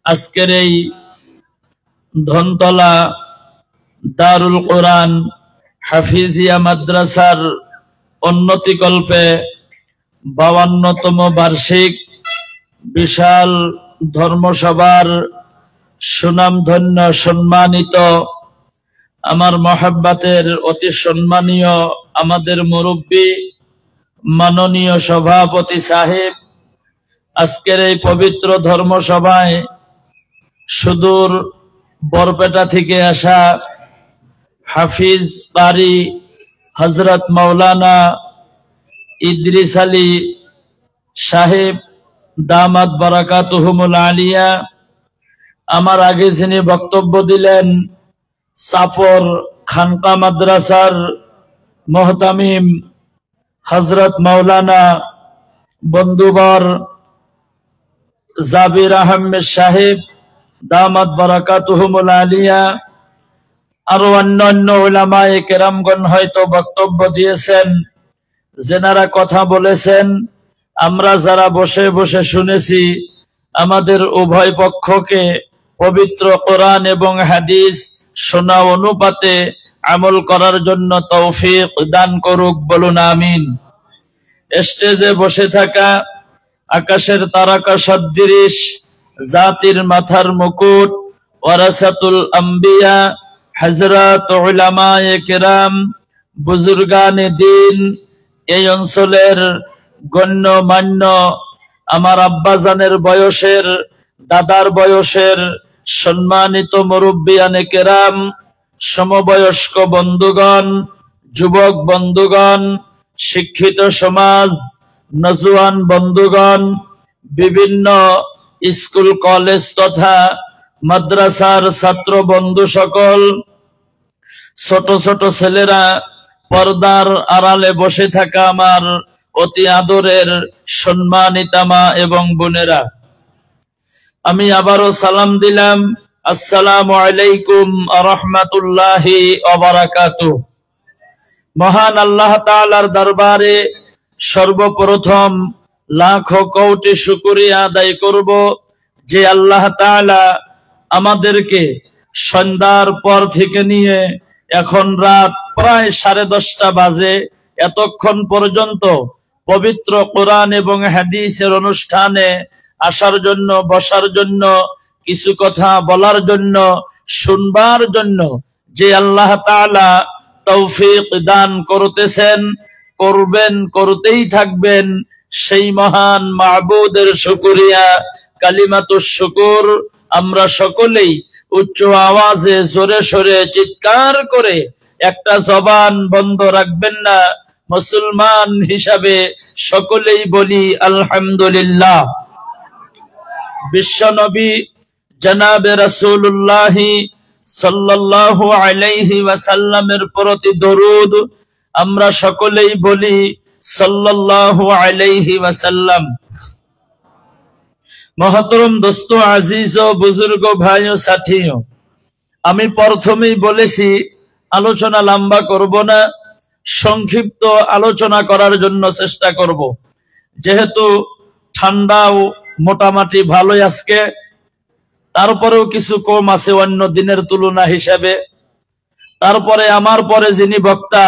আজকের এই ধনতলা দারুল কোরআন হাফিজিয়া মাদ্রাসার উন্নতিকল্পে 52তম বার্ষিক বিশাল ধর্মসভার সুনামধন্য সম্মানিত আমার মহাব্বতের অতি সম্মানীয় আমাদের মুরব্বী মাননীয় সভাপতি সাহেব, আজকের এই পবিত্র ধর্মসভায় সুদূর বরপেটা থেকে আসা হাফিজ কারি হযরত মাওলানা ইদ্রিস আলী সাহেব দামাত বারাকাতুহুমুল আলিয়া, আমার আগে যিনি বক্তব্য দিলেন চাপর খানকা মাদ্রাসার মোহতামিম হযরত মাওলানা বন্ধুবর জাবির আহমেদ সাহেব দামাত বারাকাতুহুমুল আলিয়া, আরো অন্যান্য উলামায়ে কেরামগণ হয়তো বক্তব্য দিয়েছেন, যেনারা কথা বলেছেন, আমরা যারা বসে বসে শুনেছি, আমাদের উভয় পক্ষকে পবিত্র কোরআন এবং হাদিস শোনা অনুপাতে আমল করার জন্য তৌফিক দান করুক, বলুন আমিন। স্টেজে বসে থাকা আকাশের তারকা সদৃশ জাতির মাথার মুকুট ওয়ারাসাতুল আম্বিয়া হযরত উলামায়ে কেরাম বুজুর্গানে দ্বীন, এই অঞ্চলের গণ্যমান্য আমার আব্বাজানের বয়সের দাদার বয়সের সম্মানিত মুরব্বিয়ানে কেরাম, সমবয়স্ক বন্ধুগণ, যুবক বন্ধুগণ, শিক্ষিত সমাজ, নজওয়ান বন্ধুগণ, বিভিন্ন স্কুল কলেজ তথা মাদ্রাসার ছাত্র বন্ধু সকল, ছোট ছোট ছেলেরা, পর্দার আড়ালে বসে থাকা আমার অতি আদরের সম্মানিতা মা এবং বোনেরা, আমি আবারও সালাম দিলাম, আসসালামু আলাইকুম ওয়া রাহমাতুল্লাহি ওয়া বারাকাতুহু। মহান আল্লাহ তাআলার দরবারে সর্বপ্রথম লাখো কোটি শুকরিয়া আদায় করব, যে আল্লাহ তাআলা আমাদেরকে সন্ধ্যার পর থেকে নিয়ে এখন রাত প্রায় 10:30 বাজে, এতক্ষণ পর্যন্ত পবিত্র কোরআন এবং হাদিসের অনুষ্ঠানে আসার জন্য, বসার জন্য, কিছু কথা বলার জন্য, শুনবার জন্য যে আল্লাহ তাআলা তৌফিক দান করতেছেন, করবেন, করতেই থাকবেন, সেই মহান মাবুদের শুকরিয়া কালিমাতুশ শুকুর আমরা সকলেই উচ্চ আওয়াজে জোরে সোরে চিৎকার করে, একটা জবান বন্ধ রাখবেন না, মুসলমান হিসাবে সকলেই বলি আলহামদুলিল্লাহ। বিশ্বনবী জনাবে রাসূলুল্লাহ সাল্লাল্লাহু আলাইহি ওয়াসাল্লামের প্রতি দরুদ আমরা সকলেই বলি সাল্লাল্লাহু আলাইহি ওয়াসাল্লাম। মহতরম দোস্ত, আজিজ ও বুজুর্গ ভাই ও সাথীও, আমি প্রথমেই বলেছি আলোচনা লম্বা করব না, সংক্ষিপ্ত আলোচনা করার জন্য চেষ্টা করব, যেহেতু ঠান্ডাও মোটামুটি ভালোই আজকে, তারপরেও কিছু কম আছে অন্য দিনের তুলনা হিসাবে। তারপরে আমার পরে যিনি বক্তা,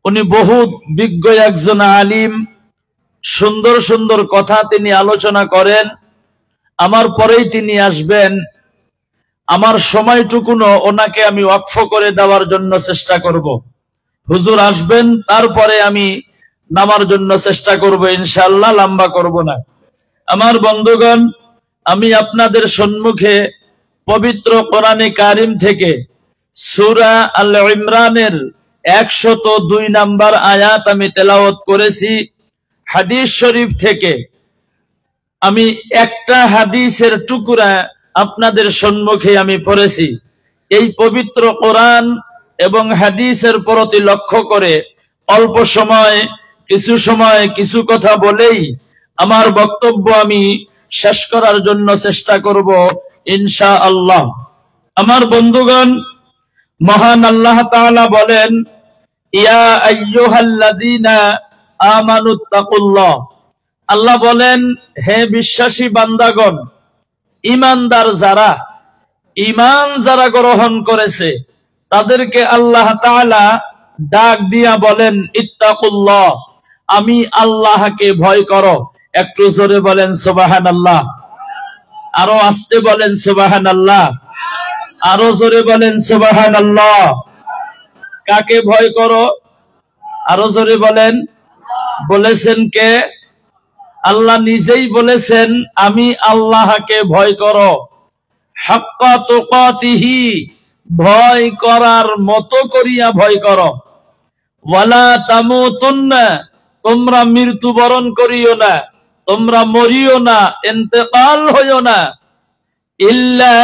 উনি বহুত বিজ্ঞ একজন আলিম, সুন্দর সুন্দর কথা তিনি আলোচনা করেন, আমার পরেই তিনি আসবেন। আমার সময়টুকুনো ওনাকে আমি ওয়াকফ করে দেওয়ার জন্য চেষ্টা করব। হুজুর আসবেন, তারপরে আমি নামার জন্য চেষ্টা করব, ইনশাআল্লাহ লম্বা করব না। আমার বন্ধুগণ, আমি আপনাদের সম্মুখে পবিত্র কোরআনে কারিম থেকে সূরা আল ইমরানের 102 নম্বর আয়াত আমি তেলাওয়াত করেছি। হাদিস শরীফ থেকে আমি একটা হাদিসের টুকরা আপনাদের সম্মুখে আমি পড়েছি। এই পবিত্র কোরআন এবং হাদিসের প্রতি লক্ষ্য করে অল্প সময় কিছু কথা বলেই আমার বক্তব্য আমি শেষ করার জন্য চেষ্টা করব ইনশাআল্লাহ। আমার বন্ধুগণ, মহান আল্লাহ তাআলা বলেন, ইয়া আইয়ুহাল্লাযীনা আমানুত্তাকুল্লাহ, আল্লাহ বলেন, হে বিশ্বাসী বান্দাগণ, ইমানদার যারা, ইমান যারা গ্রহণ করেছে তাদেরকে আল্লাহ তাআলা ডাক দিয়া বলেন ইত্তাকুল্লাহ, আমি আল্লাহকে ভয় করো। একটু জোরে বলেন সুবহানাল্লাহ, আরো আস্তে বলেন সুবহানাল্লাহ, আরো জোরে বলেন সুবহানাল্লাহ। কাকে ভয় করো? আরো জোরে বলেন। বলেছেন কে? আল্লাহ নিজেই বলেছেন আমি আল্লাহকে ভয় করো, হাক্কা তুকাতিহি, ভয় করার মতো করিয়া ভয় করো। ওয়ালা তামুতুন্না, তোমরা মৃত্যুবরণ করিও না, তোমরা মরিও না, ইন্তেকাল হইও না, ইল্লা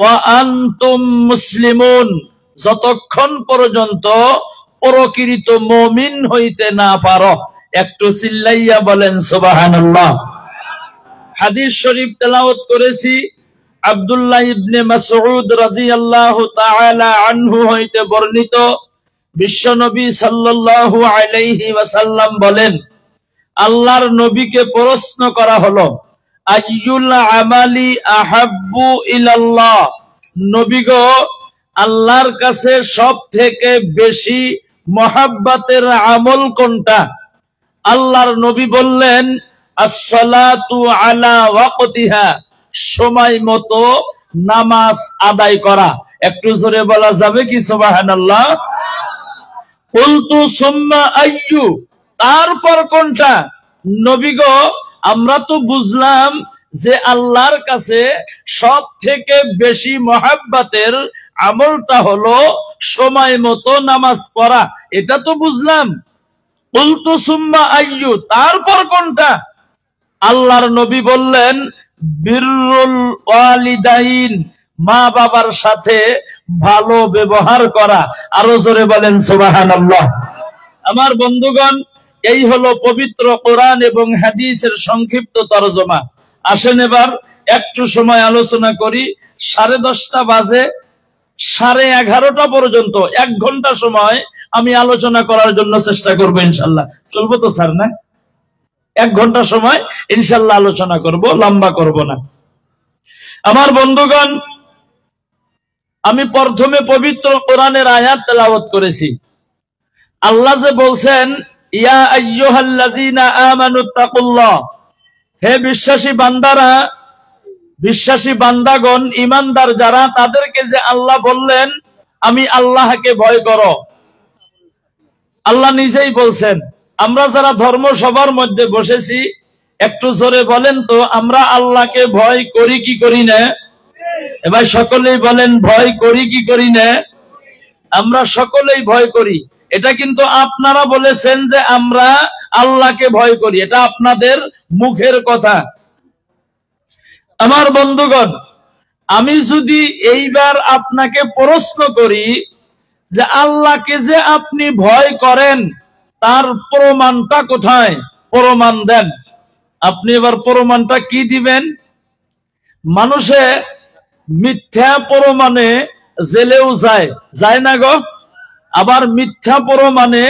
ওয়া আনতুম মুসলিমুন, যতক্ষণ পর্যন্ত প্রকৃত মুমিন হইতে না পারো। একটু চিল্লাইয়া বলেন সুবহানাল্লাহ। হাদিস শরীফ তেলাওয়াত করেছি, আব্দুল্লাহ ইবনে মাসউদ রাদিয়াল্লাহু তাআলা আনহু হইতে বর্ণিত, বিশ্বনবী সাল্লাল্লাহু আলাইহি ওয়াসাল্লাম বলেন, আল্লাহর নবীকে প্রশ্ন করা হলো, আইয়ুল আমালি আহাব্বু ইলাল্লাহ, নবী গো, আল্লাহর কাছে সব থেকে বেশি মহাব্বতের আমল কোনটা? আল্লাহর নবী বললেন, আসসালাতু আলা ওয়াক্তিহা, সময় মতো নামাজ আদায় করা। একটু জোরে বলা যাবে কি সুবহানাল্লাহ? কুলতু সুম্মা আইয়ু, তারপর কোনটা? নবী গো, আমরা তো বুঝলাম যে আল্লাহর কাছে সব থেকে বেশি মহাব্বতের আমলটা হলো সময় মতো নামাজ পড়া, এটা তো বুঝলাম। কুলতু সুম্মা আইয়ু, তারপর কোনটা? আল্লাহর নবী বললেন, বিররুল ওয়ালিদাইন, মা বাবার সাথে ভালো ব্যবহার করা। আরো জোরে বলেন সুবহানাল্লাহ। আমার বন্ধুগণ, এই হলো পবিত্র কোরআন এবং হাদিসের সংক্ষিপ্ত তরজমা। আসেন এবার একটু সময় আলোচনা করি। 10:30 বাজে, 11:30 পর্যন্ত 1 ঘন্টা সময় আমি আলোচনা করার জন্য চেষ্টা করবো ইনশাল্লাহ। চলবো তো স্যার? না, 1 ঘন্টা সময় ইনশাল্লাহ আলোচনা করব, লম্বা করব না। আমার বন্ধুগণ, আমি প্রথমে পবিত্র কোরআনের আয়াত তেলাওয়াত করেছি। আল্লাহ যে বলছেন, ইয়া আইয়ুহাল্লাযীনা আমানুত্তাকুল্লাহ, হে বিশ্বাসী বান্দারা, বিশ্বাসী বান্দাগণ, ইমানদার যারা, তাদেরকে যে আল্লাহ বললেন আমি আল্লাহকে ভয় করো। আল্লাহ নিজেই বলছেন। আমরা যারা ধর্ম সভার মধ্যে বসেছি, একটু জোরে বলেন তো, আমরা আল্লাহকে ভয় করি কি করি না? এবার সকলেই বলেন, ভয় করি কি করি না? আমরা সকলেই ভয় করি। এটা কিন্তু আপনারা বলেছেন যে আমরা আল্লাহকে ভয় করি, এটা আপনাদের মুখের কথা। আমার বন্ধুগণ, আমি যদি এইবার আপনাকে প্রশ্ন করি যে আল্লাহকে যে আপনি ভয় করেন তার প্রমাণটা কোথায়? প্রমাণ দেন। আপনি এবার প্রমাণটা কি দিবেন? মানুষে মিথ্যা প্রমাণে জেলেও যায়, যায় না গো? আবার মিথ্যা প্রমাণে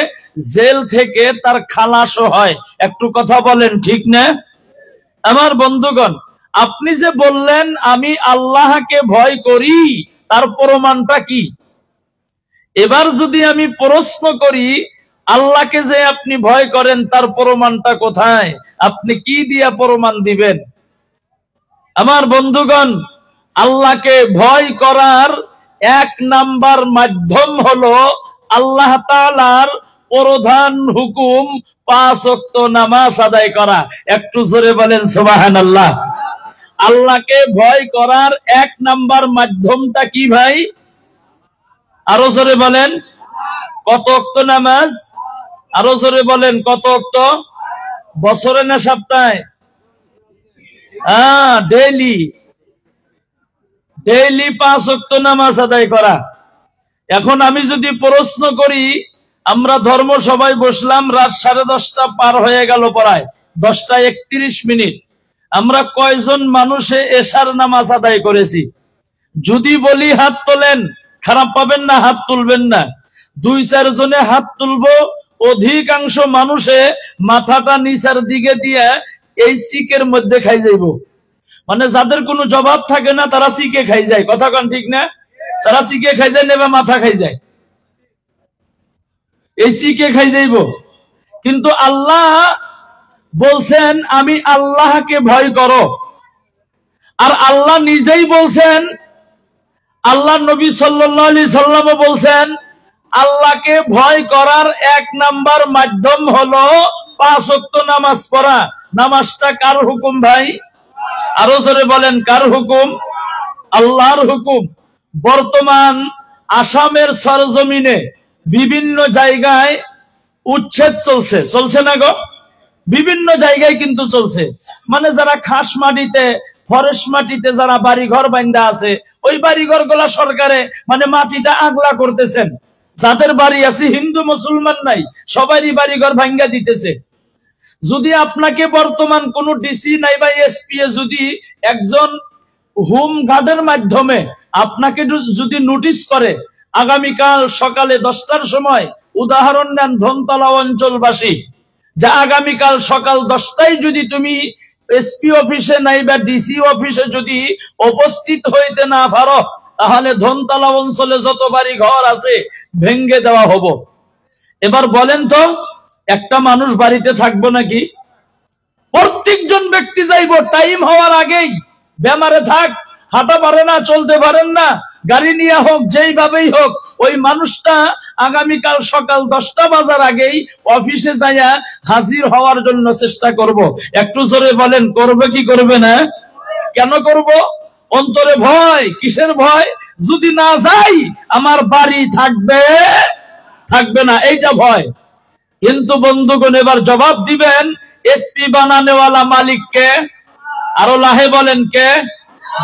জেল থেকে তার খালাসও হয়। একটু কথা বলেন, ঠিক না? আমার বন্ধুগণ, আপনি যে বললেন আমি আল্লাহকে ভয় করি, তার প্রমাণটা কি? এবার যদি আমি প্রশ্ন করি আল্লাহকে যে আপনি ভয় করেন তার প্রমাণটা কোথায়, আপনি কি দিয়া প্রমাণ দিবেন? আমার বন্ধুগণ, আল্লাহকে ভয় করার 1 নাম্বার মাধ্যম হলো আল্লাহ তাআলার প্রধান হুকুম 5 ওয়াক্ত নামাজ আদায় করা। একটু জোরে বলেন সুবহানাল্লাহ। আল্লাহকে ভয় করার 1 নাম্বার মাধ্যমটা কি ভাই? আরো জোরে বলেন। কত ওয়াক্ত নামাজ? আরো জোরে বলেন, কত ওয়াক্ত? বছরে না সপ্তাহে? ডেইলি। ডেইলি 5 ওয়াক্ত নামাজ আদায় করা। এখন আমি যদি প্রশ্ন করি, আমরা ধর্ম সভায় বসলাম, রাত 10:30 পার হয়ে গেল, প্রায় 10:31। আমরা কয়জন মানুষে এশার নামাজ আদায় করেছি? যদি বলি হাত তোলেন, খারাপ পাবেন না? হাত তুলবেন না? 2-4 জনে হাত তুলবো। অধিকাংশ মানুষে মাথাটা নিচের দিকে দিয়ে এই চিকের মধ্যে খাই যাইব। মানে যাদের কোনো জবাব থাকে না তারা চিকে খাই যায়, কথা কন ঠিক না? তারা চিকে খাই যায় নেবা মাথা খাই যায়, এই চিকে খাই যাইব। কিন্তু আল্লাহ বলছেন আমি আল্লাহকে ভয় করো, আর আল্লাহ নিজেই বলছেন, আল্লাহ নবী সাল্লাল্লাহু আলাইহি সাল্লাম বলছেন আল্লাহকে ভয় করার এক নাম্বার মাধ্যম হলো 5 ওয়াক্ত নামাজ পড়া। নামাজটা কার হুকুম ভাই? আরো জোরে বলেন, কার হুকুম? আল্লাহর হুকুম। বর্তমান আসামের সরজমিনে বিভিন্ন জায়গায় উচ্ছেদ চলছে, চলছে না গো? বিভিন্ন জায়গায় কিন্তু চলছে। মানে যারা খাস মাটিতে, ফরেস্ট মাটিতে যারা বাড়িঘর বান্ধা আছে, ওই বাড়িঘর গুলা সরকারে মানে মাটিটা আগলা করতেছেন। যাদের বাড়ি আছে, হিন্দু মুসলমান নাই, সবারই বাড়িঘর ভাঙ্গা দিতেছে। যদি আপনাকে বর্তমান কোন ডিসি নাই বা এসপি যদি একজন হোম গার্ডের মাধ্যমে আপনাকে যদি নোটিশ করে, আগামীকাল সকালে 10টার সময়, উদাহরণ নেন ধনতলা অঞ্চলবাসী, যা আগামীকাল সকাল 10টায় যদি তুমি এসপি অফিসে নাই বা ডিসি অফিসে যদি উপস্থিত হইতে না পারো, তাহলে ধনতলা অঞ্চলে যত বাড়ি ঘর আছে ভেঙ্গে দেওয়া হবো। এবার বলেন তো, একটা মানুষ বাড়িতে থাকবো নাকি? প্রত্যেকজন ব্যক্তি যাইব টাইম হওয়ার আগেই। বেমারে থাক, হাঁটা পারে না, চলতে পারেন না, গাড়ি নিয়ে হোক, যেইভাবেই হোক, ওই মানুষটা আগামীকাল সকাল 10টা বাজার আগেই অফিসে যাইয়া হাজির হওয়ার জন্য চেষ্টা করব। একটু জোরে বলেন, করবে কি করবে না? কেন করব? অন্তরে ভয়। কিসের ভয়? যদি না যাই আমার বাড়ি থাকবে থাকবে না, এইটা ভয়। কিন্তু বন্ধুগণ এবার জবাব দিবেন, এসপি বানানেওয়ালা মালিককে? আরো লাহে বলেন কে?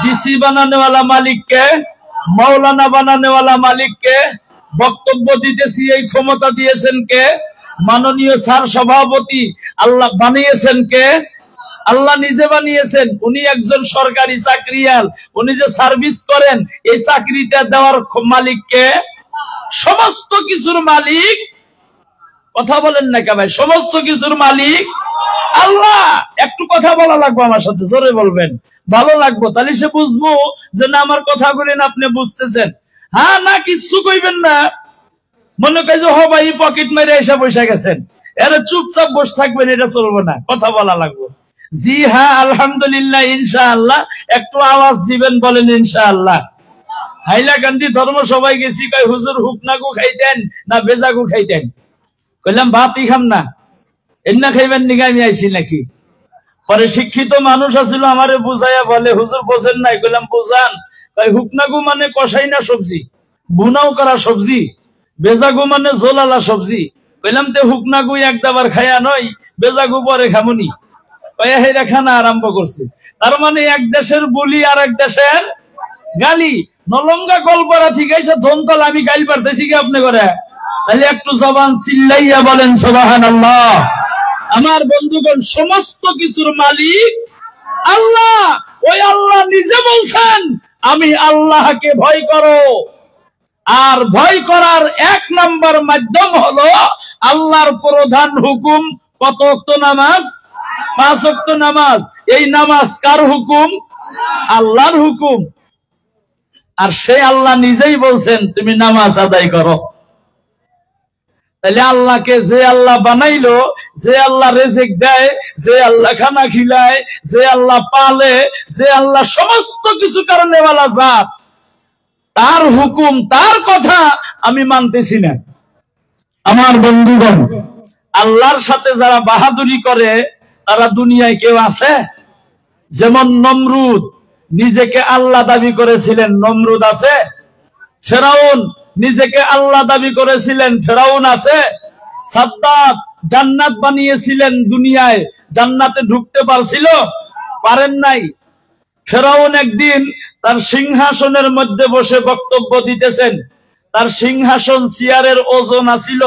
ডিসি বানানেওয়ালা মালিককে? মাওলানা বানানেওয়ালা মালিককে? বক্তব্য দিতেছি এই ক্ষমতা দিয়েছেন কে? মাননীয় স্যার সভাপতি আল্লাহ বানিয়েছেন কে? আল্লাহ নিজে বানিয়েছেন। উনি একজন সরকারি চাকরিয়াল, উনি যে সার্ভিস করেন, এই চাকরিটা দেওয়ার মালিক কে? সমস্ত কিছুর মালিক, কথা বলেন না কে ভাই? সমস্ত কিছুর মালিক আল্লাহ। একটু কথা বলা লাগবে আমার সাথে, জোরে বলবেন, ভালো লাগবো, তাহলে সে বুঝবো যে না আমার কথাগুলি না আপনি বুঝতেছেন। হ্যাঁ না কিছু কইবেন না, মনে করি যে ভাই পকেট মেরে এসে বসে গেছেন, এরা চুপচাপ বসে থাকবেন, এটা চলবে না, কথা বলা লাগবে। জি হ্যাঁ আলহামদুলিল্লাহ ইনশাআল্লাহ, একটু আওয়াজ দিবেন, বলেন ইনশাআল্লাহ। হাইলাকান্দি ধর্ম সবাই গেছি, কয় হুজুর হুকনাগু খাইতেন না বেজাগু খাইতেন? কইলাম ভাতই খাম না, এন্না খাইবেন নিগা আমি আইছি নাকি? পরে শিক্ষিত মানুষ আছিল, আমারে বুঝাইয়া বলে হুজুর বোঝেন নাই? কইলাম বুঝান। হুকনাগু মানে কষাই না সবজি, বুনাও করা সবজি, বেজাগু মানে ঝোলালা সবজি। কইলাম তে হুকনাগু একদাবার খাইয়া নয়, বেজাগু পরে খামুনি। কয়া হেরা খানা আরম্ভ করছে। তার মানে এক দেশের বলি আর এক দেশের গালি। নলঙ্গা কলপাড়া থেকে এসে ধনতলা আমি গাইল পারতেছি কি আপনি করে? তাহলে একটু জবান চিল্লাইয়া বলেন সুবহানাল্লাহ। আমার বন্ধুগণ, সমস্ত কিছুর মালিক আল্লাহ। ওই আল্লাহ নিজে বলছেন আমি আল্লাহকে ভয় করো, আর ভয় করার এক নাম্বার মাধ্যম হলো আল্লাহর প্রধান হুকুম। কত ওয়াক্ত নামাজ? 5 ওয়াক্ত নামাজ। এই নামাজ কার হুকুম? আল্লাহর হুকুম। আর সে আল্লাহ নিজেই বলছেন তুমি নামাজ আদায় করো। তাহলে আল্লাহকে যে আল্লাহ বানাইলো, যে আল্লাহ রেজেক দেয়, যে আল্লাহ খানা খিলায়, যে আল্লাহ পালে, যে আল্লাহ সমস্ত কিছু কারণেওয়ালা জাত, তার হুকুম, তার কথা আমি মানতেছি না। আমার বন্ধুগণ, আল্লাহর সাথে যারা বাহাদুরি করে তারা দুনিয়ায় কেউ আছে? যেমন নমরুদ নিজেকে আল্লাহ দাবি করেছিলেন, নমরুদ আছে? ফেরাউন নিজেকে আল্লাহ দাবি করেছিলেন, ফেরাউন আছে? সাদ্দাত জান্নাত বানিয়েছিলেন দুনিয়ায়, জান্নাতে ঢুকতে পারছিল? পারেন নাই। ফেরাউন একদিন তার সিংহাসনের মধ্যে বসে বক্তব্য দিতেছেন, তার সিংহাসন চেয়ারের ওজন আছিল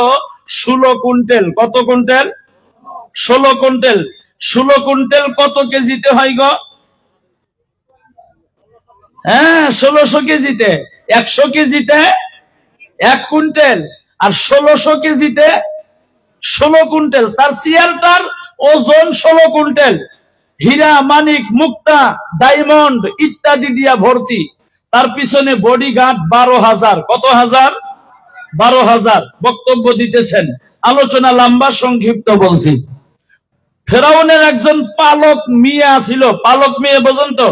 16 কুইন্টাল। কত কুইন্টাল? 16 কুইন্টাল। 16 কুইন্টাল কত কেজিতে হয় গো? হ্যাঁ 1600 কেজিতে। 100 কেজিতে 1 কুইন্টাল, আর 1600 কেজিতে 16 কুইন্টাল। তার চেয়ারটার ওজন 16 কুইন্টাল। হীরা, মানিক, মুক্তা, ডায়মন্ড ইত্যাদি দিয়া ভর্তি। তার পিছনে বডিগার্ড 12,000। কত হাজার? 12,000। বক্তব্য দিতেছেন। আলোচনা লম্বা, সংক্ষিপ্ত বলছি। ফেরাউনের একজন পালক মিয়া ছিল। পালক মেয়ে বোঝেন তো?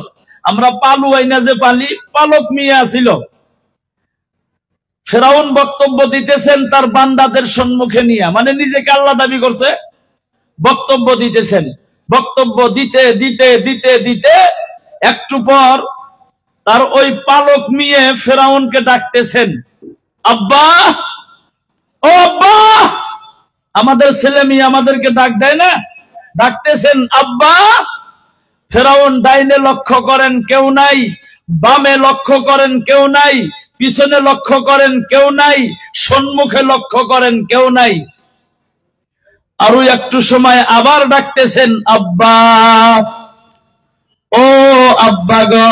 আমরা পালু আইনা যে পালি, পালক মিয়া ছিল। ফেরাউন বক্তব্য দিতেছেন তার বান্দাদের সম্মুখে নিয়ে, মানে নিজেকে আল্লাহ দাবি করছে, বক্তব্য দিতেছেন। বক্তব্য দিতে দিতে দিতে দিতে একটু পর তার ওই পালক মেয়ে ফেরাউনকে ডাকতেছেন, আব্বা, ও আব্বা। আমাদের ছেলে মেয়ে আমাদেরকে ডাক দেয় না? ডাকতেছেন আব্বা। ফেরাউন ডাইনে লক্ষ্য করেন, কেউ নাই। বামে লক্ষ্য করেন, কেউ নাই। পিছনে লক্ষ্য করেন, কেউ নাই। সম্মুখে লক্ষ্য করেন, কেউ নাই। আরো একটু সময় আবার ডাকতেছেন, আব্বা, ও আব্বা গো।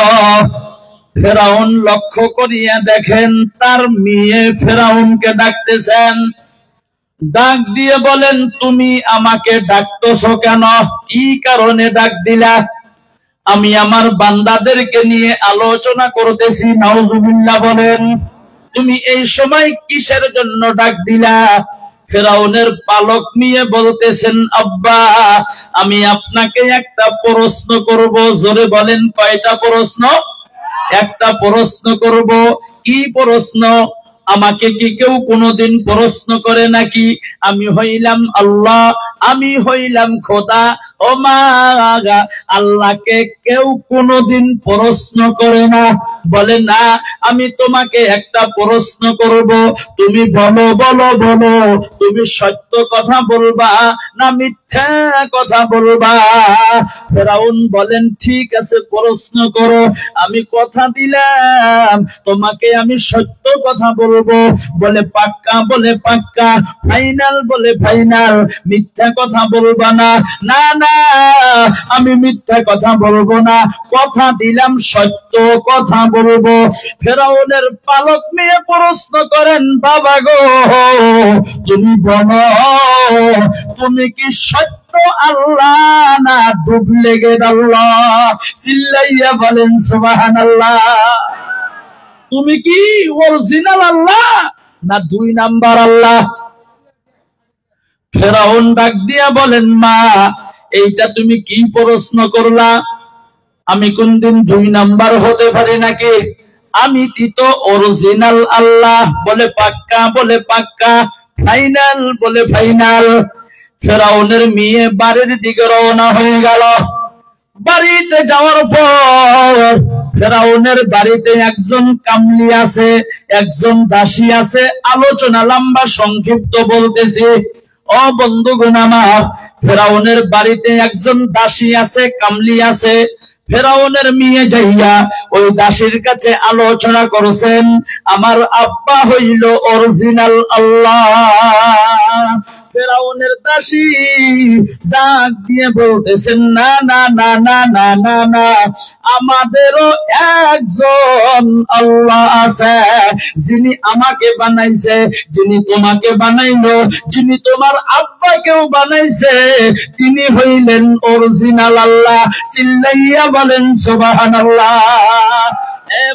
ফেরাউন লক্ষ্য করিয়া দেখেন তার মেয়ে ফেরাউনকে ডাকতেছেন। ডাক দিয়ে বলেন, তুমি আমাকে ডাকতেছো কেন? কি কারণে ডাক দিলা? আমি আমার বান্দাদেরকে নিয়ে আলোচনা করতেছি। নাউজুবিল্লাহ বলেন। তুমি এই সময় কিসের জন্য ডাক দিলা? ফেরাউনের পালক নিয়ে বলতেছেন, আব্বা, আমি আপনাকে একটা প্রশ্ন করব। জোরে বলেন, কয়টা প্রশ্ন? একটা প্রশ্ন করব। কি প্রশ্ন? আমাকে কি কেউ কোনোদিন প্রশ্ন করে নাকি? আমি হইলাম আল্লাহ, আমি হইলাম খোদা। ও মা, আল্লাহকে কেউ কোনোদিন প্রশ্ন করে না। বলে না, আমি তোমাকে একটা প্রশ্ন করব। তুমি বলো বলো বলো, তুমি সত্য কথা বলবা না মিথ্যা কথা বলবা? ফেরাউন বলেন, ঠিক আছে, প্রশ্ন করো। আমি কথা দিলাম তোমাকে আমি সত্য কথা বলবো। বলে পাক্কা? বলে পাক্কা। ফাইনাল? বলে ফাইনাল। মিথ্যা কথা বলবা না? না না, আমি মিথ্যা কথা বলবো না, কথা দিলাম সত্য কথা বলবো। ফেরাউনের পালক নিয়ে প্রশ্ন করেন, বাবা গো, তুমি বলো, তুমি কি সত্য আল্লাহ না ডুপ্লিকেট আল্লাহ? চিল্লাইয়া বলেন সুবহানাল্লাহ। তুমি কি অরিজিনাল আল্লাহ না 2 নাম্বার আল্লাহ? ফেরাউন ডাক দিয়া বলেন, মা, এইটা তুমি কি প্রশ্ন করলা? আমি কোনদিন 2 নাম্বার হতে পারি নাকি? আমি তো অরিজিনাল আল্লাহ। বলে পাক্কা? বলে পাক্কা। ফাইনাল? বলে ফাইনাল। ফেরাউনের মেয়ে বাড়ির দিকে রওনা হয়ে গেল। বাড়িতে যাওয়ার পর ফেরাউনের বাড়িতে একজন কামলি আছে, একজন দাসী আছে। আলোচনা লম্বা, সংক্ষিপ্ত বলতেছি। ও বন্ধুগণ আমার, ফেরাউনের বাড়িতে একজন দাসী আছে, কামলি আছে। ফেরাউনের মেয়ে যাইয়া ওই দাসীর কাছে আলোচনা করছেন, আমার আব্বা হইল অরিজিনাল আল্লাহ। ফেরাউনের দাসী ডাক দিয়ে বলতেছেন, না না না না না না না, আমাদেরও একজন আল্লাহ আছে, যিনি আমাকে বানাইছে, যিনি তোমাকে বানাইলো, যিনি তোমার আব্বাকেও বানাইছে, তিনি হইলেন অরিজিনাল আল্লাহ। চিল্লাইয়া বলেন সুবহানাল্লাহ।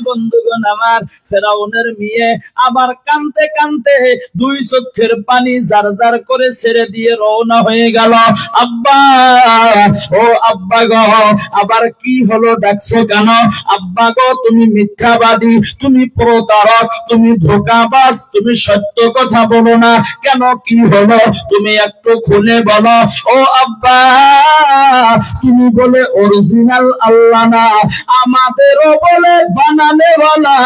বন্ধুগণ আমার, ফেরাউনের মেয়ে আবার কানতে কানতে 2 চোখের পানি জার জার করে ছেড়ে দিয়ে রওনা হয়ে গেল। আব্বা, ও আব্বা গো, আবার কি হলো? ডাকছো কেন? আব্বা গো, তুমি মিথ্যাবাদী, তুমি প্রতারক, তুমি ধোঁকাবাজ, তুমি সত্য কথা বলো না কেন? কি হলো তুমি একটু খুলে বলো। ও আব্বা, তুমি বলে অরিজিনাল আল্লাহ না, আমাদেরও বলে বানানে বলা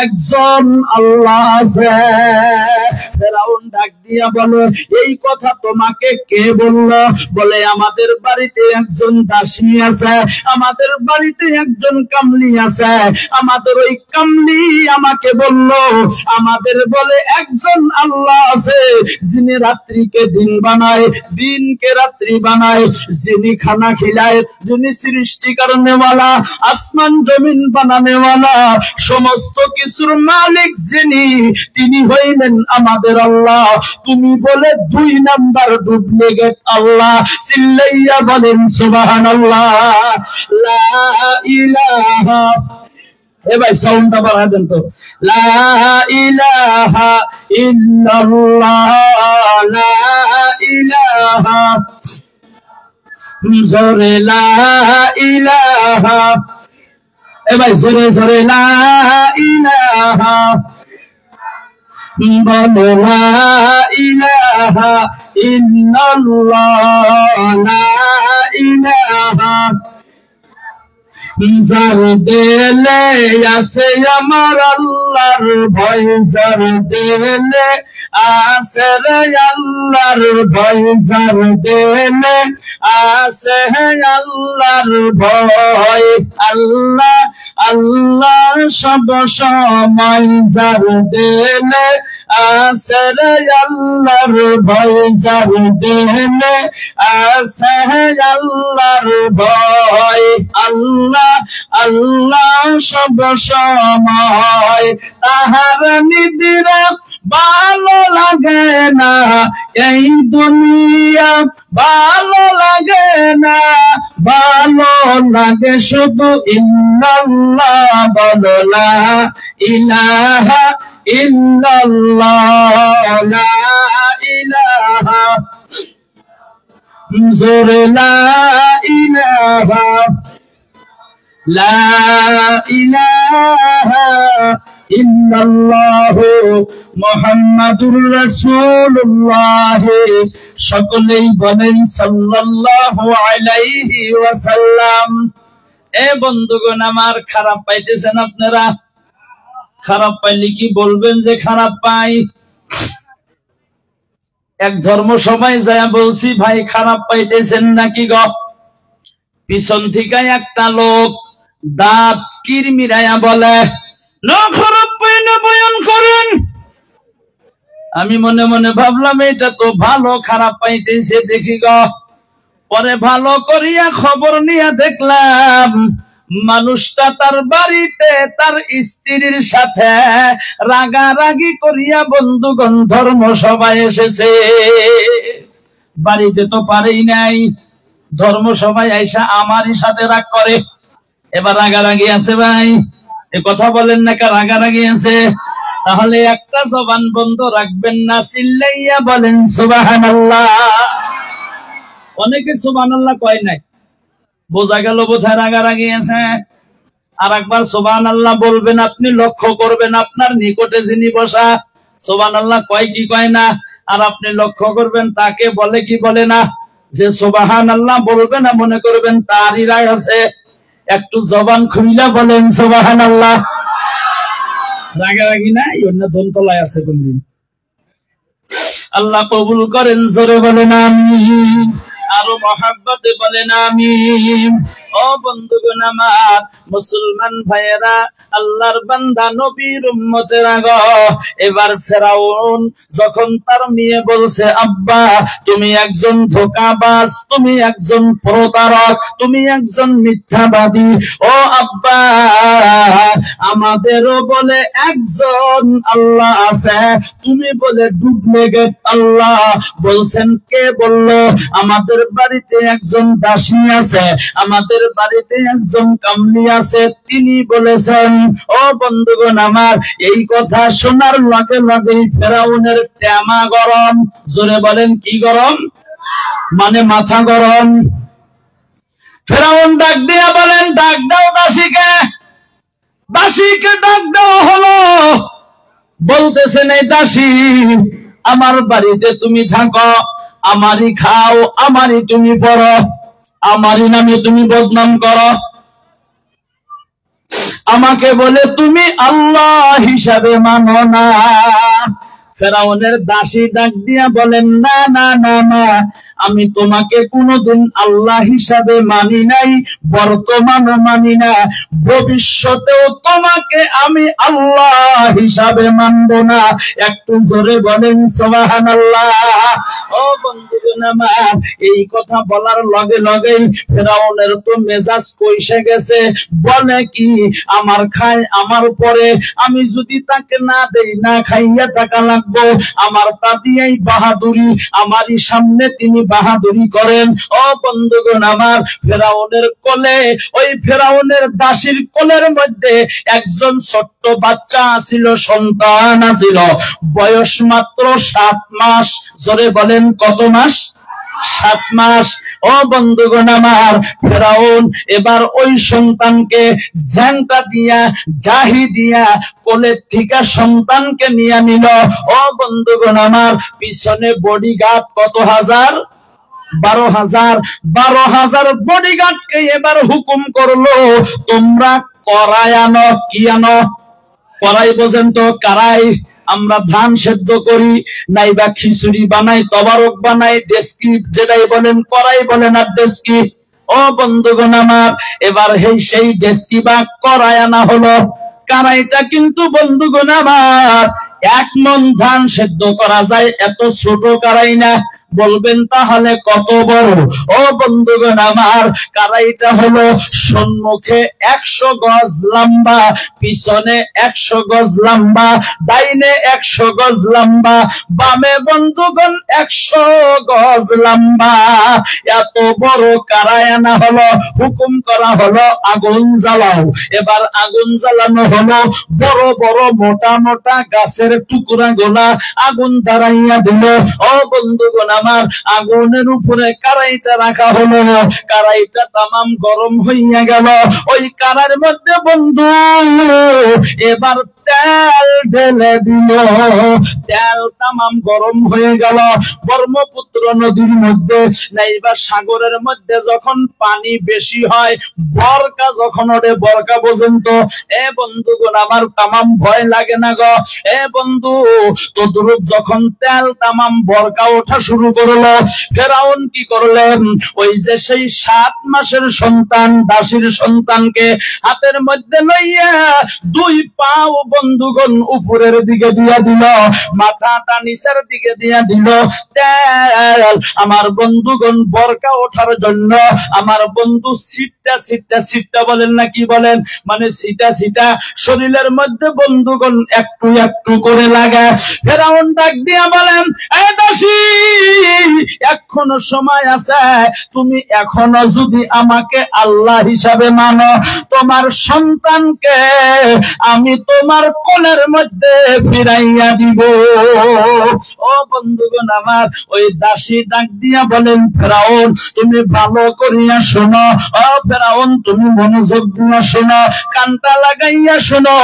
একজন আল্লাহ আছে। ফেরাউন ডাক দিয়া বলে, এই কথা তোমাকে কে বললো? বলে, আমাদের বাড়িতে একজন দাসী আছে, আমাদের বাড়িতে একজন কামলি আছে। আমাদের ওই কামলি আমাকে বললো, আমাদের বলে একজন আল্লাহ আছে, যিনি রাত্রিকে দিন বানায়, দিনকে রাত্রি বানায়, যিনি খানা খিলায়, যিনি সৃষ্টি করনেওয়ালা, আসমান জমিন বানানেওয়ালা, না, সমস্ত কিছুর মালিক যিনি, তিনি হইলেন আমাদের আল্লাহ। তুমি বলে 2 নাম্বার ডুপ্লিকেট আল্লাহ। চিল্লাইয়া বলেন সুবহানাল্লাহ। লা ইলাহা, এ ভাই সাউন্ডটা বাড়ায় দেন তো। লা ইলাহা ইল্লাল্লাহ, লা ইলাহা, জোরে লা ইলাহা, এ ভাই জোরে জোরে লা ইলাহা, বলো লা ইলাহা ইল্লাল্লাহ, লা ইলাহা, যার দিলে আছে আমার আল্লাহর ভয়, যার দিলে আছে রে আল্লাহর ভয়, যার দিলে আছে আল্লাহর ভয়, আল্লাহ আল্লাহ সব সময়, যার দিলে আছে রে আল্লাহর ভয়, যার দিলে আছে আল্লাহর ভয়, আল্লাহ আল্লাহ সব সময়। তাহার নিদিরা ভালো লাগে না, এই দুনিয়া ভালো লাগে না, ভালো লাগে শুধু ইল্লাল্লাহ, বলো লা ইলাহা ইল্লাল্লাহ, লা ইলাহা, জোরে লা ইলাহা, লা ইলাহা ইল্লাল্লাহু মুহাম্মাদুর রাসূলুল্লাহ। সকলেই বলেন সাল্লাল্লাহু আলাইহি ওয়াসাল্লাম। এ বন্ধুগণ আমার, খারাপ পাইতেছেন আপনারা? খারাপ পাইলে কি বলবেন যে খারাপ পাই? এক ধর্ম সভায় যায় বলছি, ভাই খারাপ পাইতেছেন নাকি গো? পিছন থেকে একটা লোক দাঁত কিরমিরায়া বলে, না খারাপ পাই না, বয়ান করেন। আমি মনে মনে ভাবলাম এটা তো ভালো খারাপ পাইতেছে দেখি গো। পরে ভালো করিয়া খবর নিয়ে দেখলাম মানুষটা তার বাড়িতে তার স্ত্রীর সাথে রাগারাগি করিয়া বন্ধুগণ ধর্ম সভায় এসেছে। বাড়িতে তো পারেই নাই, ধর্ম সভায় আইসা আমারই সাথে রাগ করে। এবার রাগারাগি আছে ভাই, এ কথা বলেন না, কার রাগারাগি আছে? তাহলে একটা জবান বন্ধ রাখবেন না, চিল্লাইয়া বলেন সুবহানাল্লাহ। অনেকে সুবহানাল্লাহ কয় নাই, বোঝা গেল বোধহয় রাগারাগি আছে। আর একবার সুবহানাল্লাহ বলবেন, আপনি লক্ষ্য করবেন আপনার নিকটে যিনি বসা সুবহানাল্লাহ কয় কি কয় না, আর আপনি লক্ষ্য করবেন তাকে বলে কি বলে না। যে সুবহানাল্লাহ বলবে না মনে করবেন তারই রায় আছে। একটু জবান খুইলা বলেন সুবহানাল্লাহ। রাগারাগি নাই, অন্য দন্তলায় আছে কোনদিন। আল্লাহ কবুল করেন, জোরে বলেন আমিন, আরো মহাব্বতে বলেন আমিন। ও বন্ধুগণ আমার, মুসলমান ভাইয়েরা, আল্লাহর বান্দা নবীর উম্মতেরা গো, এবার ফেরাউন যখন তার মেয়ে বলছে, আব্বা তুমি একজন ধোঁকাবাজ, তুমি একজন প্রতারক, তুমি একজন মিথ্যাবাদী, ও আব্বা আমাদেরও বলে একজন আল্লাহ আছে, তুমি বলে ডুপ্লিকেট আল্লাহ। বলছেন কে বললো? আমাদের বাড়িতে একজন দাসী আছে, আমাদের বাড়িতে একজন কামলি আছে, তিনি বলেছেন। ও বন্ধুগণ আমার, এই কথা শোনার লগে লগে ফেরাউনের টেমা গরম। জোরে বলেন কি গরম? মানে মাথা গরম। ফেরাউন ডাক দিয়া বলেন, ডাক দাও দাসীকে। দাসীকে ডাক দেওয়া হলো। বলতেছেন, এই দাসী আমার বাড়িতে তুমি থাকো, আমারই খাও, আমারই তুমি পড়ো, আমারই নামে তুমি বদনাম করো, আমাকে বলে তুমি আল্লাহ হিসাবে মানো না। ফেরাউনের দাসী ডাক দিয়া বলেন, না না না না, আমি তোমাকে কোনোদিন আল্লাহ হিসাবে মানি নাই, বর্তমানও মানি না, ভবিষ্যতেও তোমাকে আমি আল্লাহ হিসাবে মানব না। একটু জোরে বলেন সুবহানাল্লাহ। ও বন্ধুগণ আমার, এই কথা বলার লগে লগেই ফেরাউনের তো মেজাজ কইসে গেছে। বলে কি, আমার খায় আমার পরে আমি যদি তাকে না দেই, না খাইয়া থাকা লাগবো, আমার তা দিয়েই বাহাদুরি, আমারই সামনে তিনি বাহাদুরি করেন। ও বন্ধুগণ আমার, ফেরাউনের কোলে, ওই ফেরাউনের দাসীর কোলের মধ্যে একজন ছোট্ট বাচ্চা ছিল, সন্তান ছিল, বয়স মাত্র 7 মাস। জোরে বলেন কত মাস? 7 মাস। ও বন্ধুগণ আমার, ফেরাউন এবার ওই সন্তানকে ঝ্যাংটা দিয়া, জাহি দিয়া কোলের থেকে সন্তানকে নিয়ে নিল। ও বন্ধুগণ আমার, পিছনে বডিগার্ড কত হাজার? 12,000। 12,000 বডিগার্ডকে এবার হুকুম করলো, তোমরা কড়াই আনো। কি আনো? কড়াই বোঝেন তো? কারাই। আমরা ধান সেদ্ধ করি, নাইবা খিচুড়ি বানাই, তবারক বানাই, ডেস্কি যেটাই বলেন, কড়াই বলেন আর ডেস্কি। ও বন্ধুগণ আমার, এবার সেই ডেস্কি বা কড়াই আনা হলো। কড়াইটা কিন্তু বন্ধুগণ আমার 1 মণ ধান সেদ্ধ করা যায়, এত ছোট কড়াই না। বলবেন তাহলে কত বড়? ও বন্ধুগণ আমার, কড়াইটা হলো সম্মুখে 100 গজ লম্বা, পিছনে 100 গজ লম্বা, ডাইনে 100 গজ লম্বা, বামে বন্ধুগণ 100 গজ লম্বা। এত বড় কড়াই আনা হলো, হুকুম করা হলো আগুন জ্বালাও। এবার আগুন জ্বালানো হলো, বড় বড় মোটা মোটা গাছের টুকরা গোলা আগুন ধরাইয়া দিল। ও বন্ধুগণ আমার, আগুনের উপরে কড়াইটা রাখা হলো, কড়াইটা তামাম গরম হইয়া গেল। ওই কড়াইয়ের মধ্যে বন্ধু এবার তেল ঢেলে দিল। তেল তামাম গরম হয়ে গেল। ব্রহ্মপুত্র নদীর মধ্যে নাইবা সাগরের মধ্যে যখন পানি বেশি হয়, বরকা যখন ওঠে, বরকা পর্যন্ত, এ বন্ধুগণ আমার, তামাম ভয় লাগে না গো? এ বন্ধু, তদ্রূপ যখন তেল তামাম বরকা ওঠা শুরু করলো, ফেরাউন কি করলেন, ওই যে সেই 7 মাসের সন্তান, দাসীর সন্তানকে হাতের মধ্যে লইয়া 2 পাও বন্ধুগণ উপরের দিকে দিয়া দিল, মাথাটা নিচের দিকে দিয়া দিল। তেল আমার বন্ধুগণ বরকা ওঠার জন্য, আমার বন্ধু সিটটা সিটটা সিটটা বলেন না কি বলেন, মানে সিটা সিটা শরীরের মধ্যে বন্ধুগণ একটু একটু করে লাগা। ফেরাউন ডাক দিয়া বলেন, এ দাসী, এখনো সময় আছে, তুমি এখনো যদি আমাকে আল্লাহ হিসাবে মানো, তোমার সন্তানকে আমি তোমার কোলের মধ্যে ফিরাইয়া দিব। ও বন্ধুগণ আমার, ওই দাসী ডাক দিয়া বলেন, ফেরাউন তুমি ভালো করিয়া শোনো। ও ফেরাউন, তুমি মনোযোগ দিয়া শোনো, কানটা লাগাইয়া শোনো।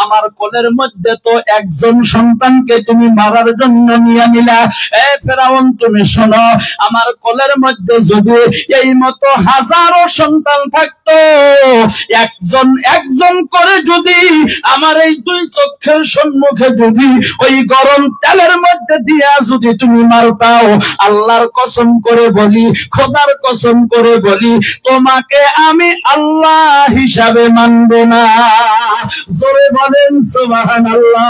আমার কোলের মধ্যে তো একজন সন্তানকে তুমি মারার জন্য নিয়ে নিলা। এ ফেরাউন তুমি শোনো, আমার কোলের মধ্যে যদি এই মতো হাজারো সন্তান থাকতো, একজন একজন করে যদি আমার এই 2 চোখের সম্মুখে যদি ওই গরম তেলের মধ্যে দিয়া যদি তুমি মারতাও, আল্লাহর কসম করে বলি, খোদার কসম করে বলি, তোমাকে আমি আল্লাহ হিসাবে মানব না। জোরে বলেন সুবহানাল্লাহ।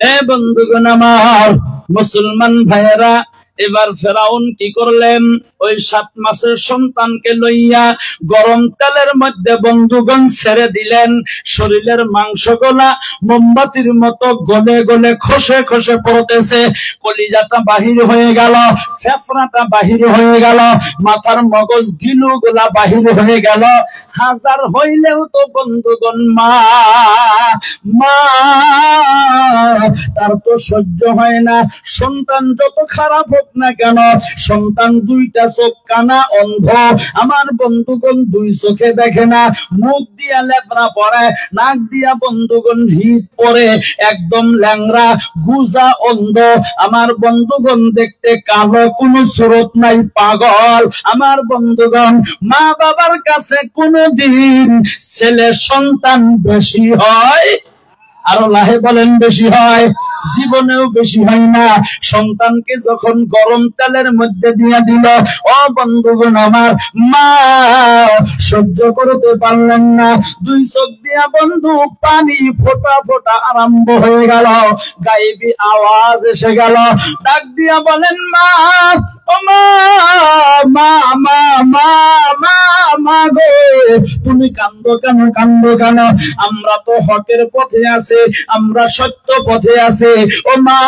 এ বন্ধুগণ আমার, মুসলমান ভাইয়েরা, এবার ফেরাউন কি করলেন, ওই 7 মাসের সন্তানকে লইয়া গরম তেলের মধ্যে বন্ধুগণ ছেড়ে দিলেন। শরীরের মাংসগুলা মোমবাতির মতো গলে গলে খসে খসে পড়তেছে, কলিজাটা বাহির হয়ে গেল, ফেফড়াটা বাহির হয়ে গেল, মাথার মগজ গিলু গুলা বাহির হয়ে গেল। হাজার হইলেও তো বন্ধুগণ মা মা তার তো সহ্য হয় না। সন্তান যত খারাপ হোক না কেন, সন্তান 2টা চোখ কানা, অন্ধ, আমার বন্ধুগণ 2 চোখে দেখে না, মুখ দিয়া লেপড়া পড়ে, নাক দিয়া বন্ধুগণ হিট পড়ে, একদম ল্যাংরা গুজা অন্ধ, আমার বন্ধুগণ দেখতে কালো, কোনো সুরত নাই, পাগল। আমার বন্ধুগণ, মা বাবার কাছে কোনদিন ছেলে সন্তান বেশি হয়? আরো লাহে বলেন বেশি হয়? জীবনেও বেশি হয় না। সন্তানকে যখন গরম তেলের মধ্যে দিয়ে দিল, ও বন্ধুগণ আমার, মা সহ্য করতে পারলেন না, দুই চোখ দিয়া বন্ধু পানি ফোটা ফোটা আরম্ভ হয়ে গেল, গায়েবী আওয়াজ এসে গেল, ডাক দিয়া বলেন মা, ও মা, মা মা মা মা মা গো, তুমি কান্দো কেন, কান্দো কেন? আমরা তো হকের পথে আছে, আমরা সত্য পথে আছে। ও মা,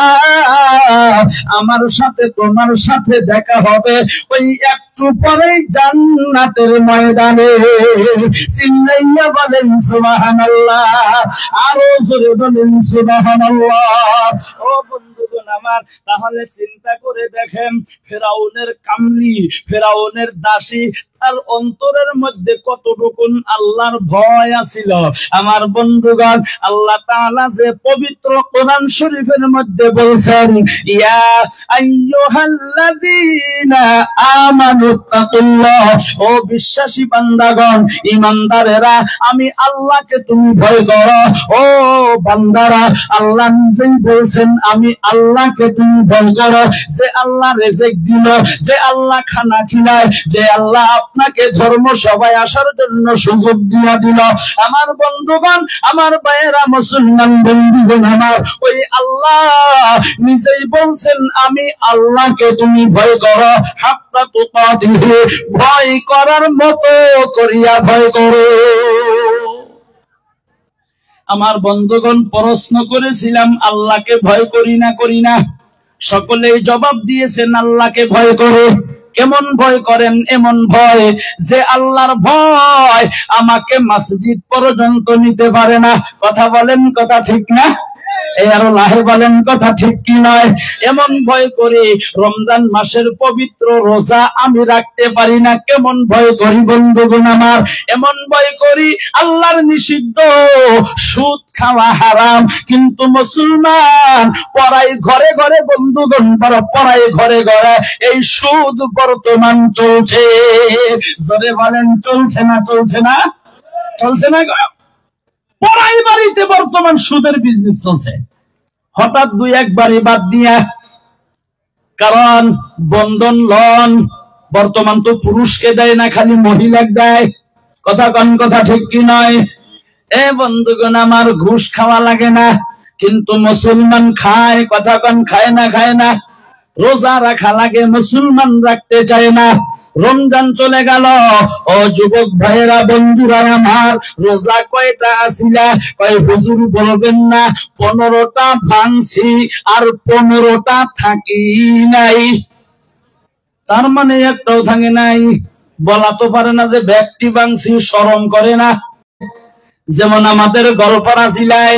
আমার সাথে তোমার সাথে দেখা হবে ওই একটু পরেই জান্নাতের ময়দানে। চিল্লাইয়া বলেন সুবহানাল্লাহ, আরো জোরে বলেন সুবহানাল্লাহ। ও বন্ধুগণ আমার, তাহলে চিন্তা করে দেখেন, ফেরাউনের কামলি, ফেরাউনের দাসী, তার অন্তরের মধ্যে কতটুকু আল্লাহর ভয় আছিল। আমার বন্ধুগণ, আল্লাহ তাআলা যে পবিত্র কোরআন শরীফের মধ্যে বলছেন, ইয়া আইয়ুহাল্লাযীনা আমানুত্তাকুল্লাহ, ও বিশ্বাসী বান্দাগণ, ঈমানদারেরা, আমি আল্লাহকে তুমি ভয় করো। ও বান্দারা, আল্লাহ নিজেই বলছেন আমি আল্লাহকে তুমি ভয় করো। যে আল্লাহ রিজিক দিল, যে আল্লাহ খানা খিলায়, যে আল্লাহ আপনাকে ধর্ম সভায় আসার জন্য সুযোগ দিয়া দিল, আমার বন্ধুগণ, আমার ভাইয়েরা, মুসলমান বন্ধুগণ আমার, ওই আল্লাহ নিজেই বলছেন আমি আল্লাহকে তুমি ভয় করো, হাক্কা তুকাতিহি, ভয় করার মতো করিয়া ভয় করো। আমার বন্ধুগণ, প্রশ্ন করেছিলাম আল্লাহকে ভয় করি না, করি না? সকলেই জবাব দিয়েছেন আল্লাহকে ভয় করে। কেমন ভয় করেন? এমন ভয় যে আল্লাহর ভয় আমাকে মসজিদ পর্যন্ত নিতে পারে না। কথা বলেন, কথা ঠিক না? আরো লাহে বলেন, কথা ঠিক কি নয়? এমন ভয় করি রমজান মাসের পবিত্র রোজা আমি রাখতে পারি না। কেমন ভয় করি বন্ধুগণ আমার? এমন ভয় করি আল্লাহর নিষিদ্ধ সুদ খাওয়া হারাম, কিন্তু মুসলমান পড়াই ঘরে ঘরে, বন্ধুগণ পড়াই ঘরে ঘরে এই সুদ বর্তমান চলছে। জোরে বলেন, চলছে না? চলছে না? চলছে না? পড়াই বাড়িতে বর্তমান সুদের বিজনেস চলছে। হঠাৎ দুই এক বাড়ি বাদ দিয়া, কারণ বন্ধন লোন বর্তমান তো পুরুষকে দেয় না, খালি মহিলা দেয়। কথা কন, কথা ঠিক কি নয়? এ বন্ধুগণ আমার, ঘুষ খাওয়া লাগে না, কিন্তু মুসলমান খায়। কথা কন, খায় না? খায় না? রোজা রাখা লাগে, মুসলমান রাখতে চায় না। রমজান চলে গেল, ও যুবক ভাইয়েরা, বন্ধুরা আমার, রোজা কয়টা আসিলা? কয় হুজুর বলবেন না, 15টা ভাঙছি আর 15টা থাকি নাই। তার মানে একটাও থাকি নাই। বলা তো পারে না যে ব্যক্তি ভাঙছি, শরম করে না? যেমন আমাদের গোলপাড়া জেলায়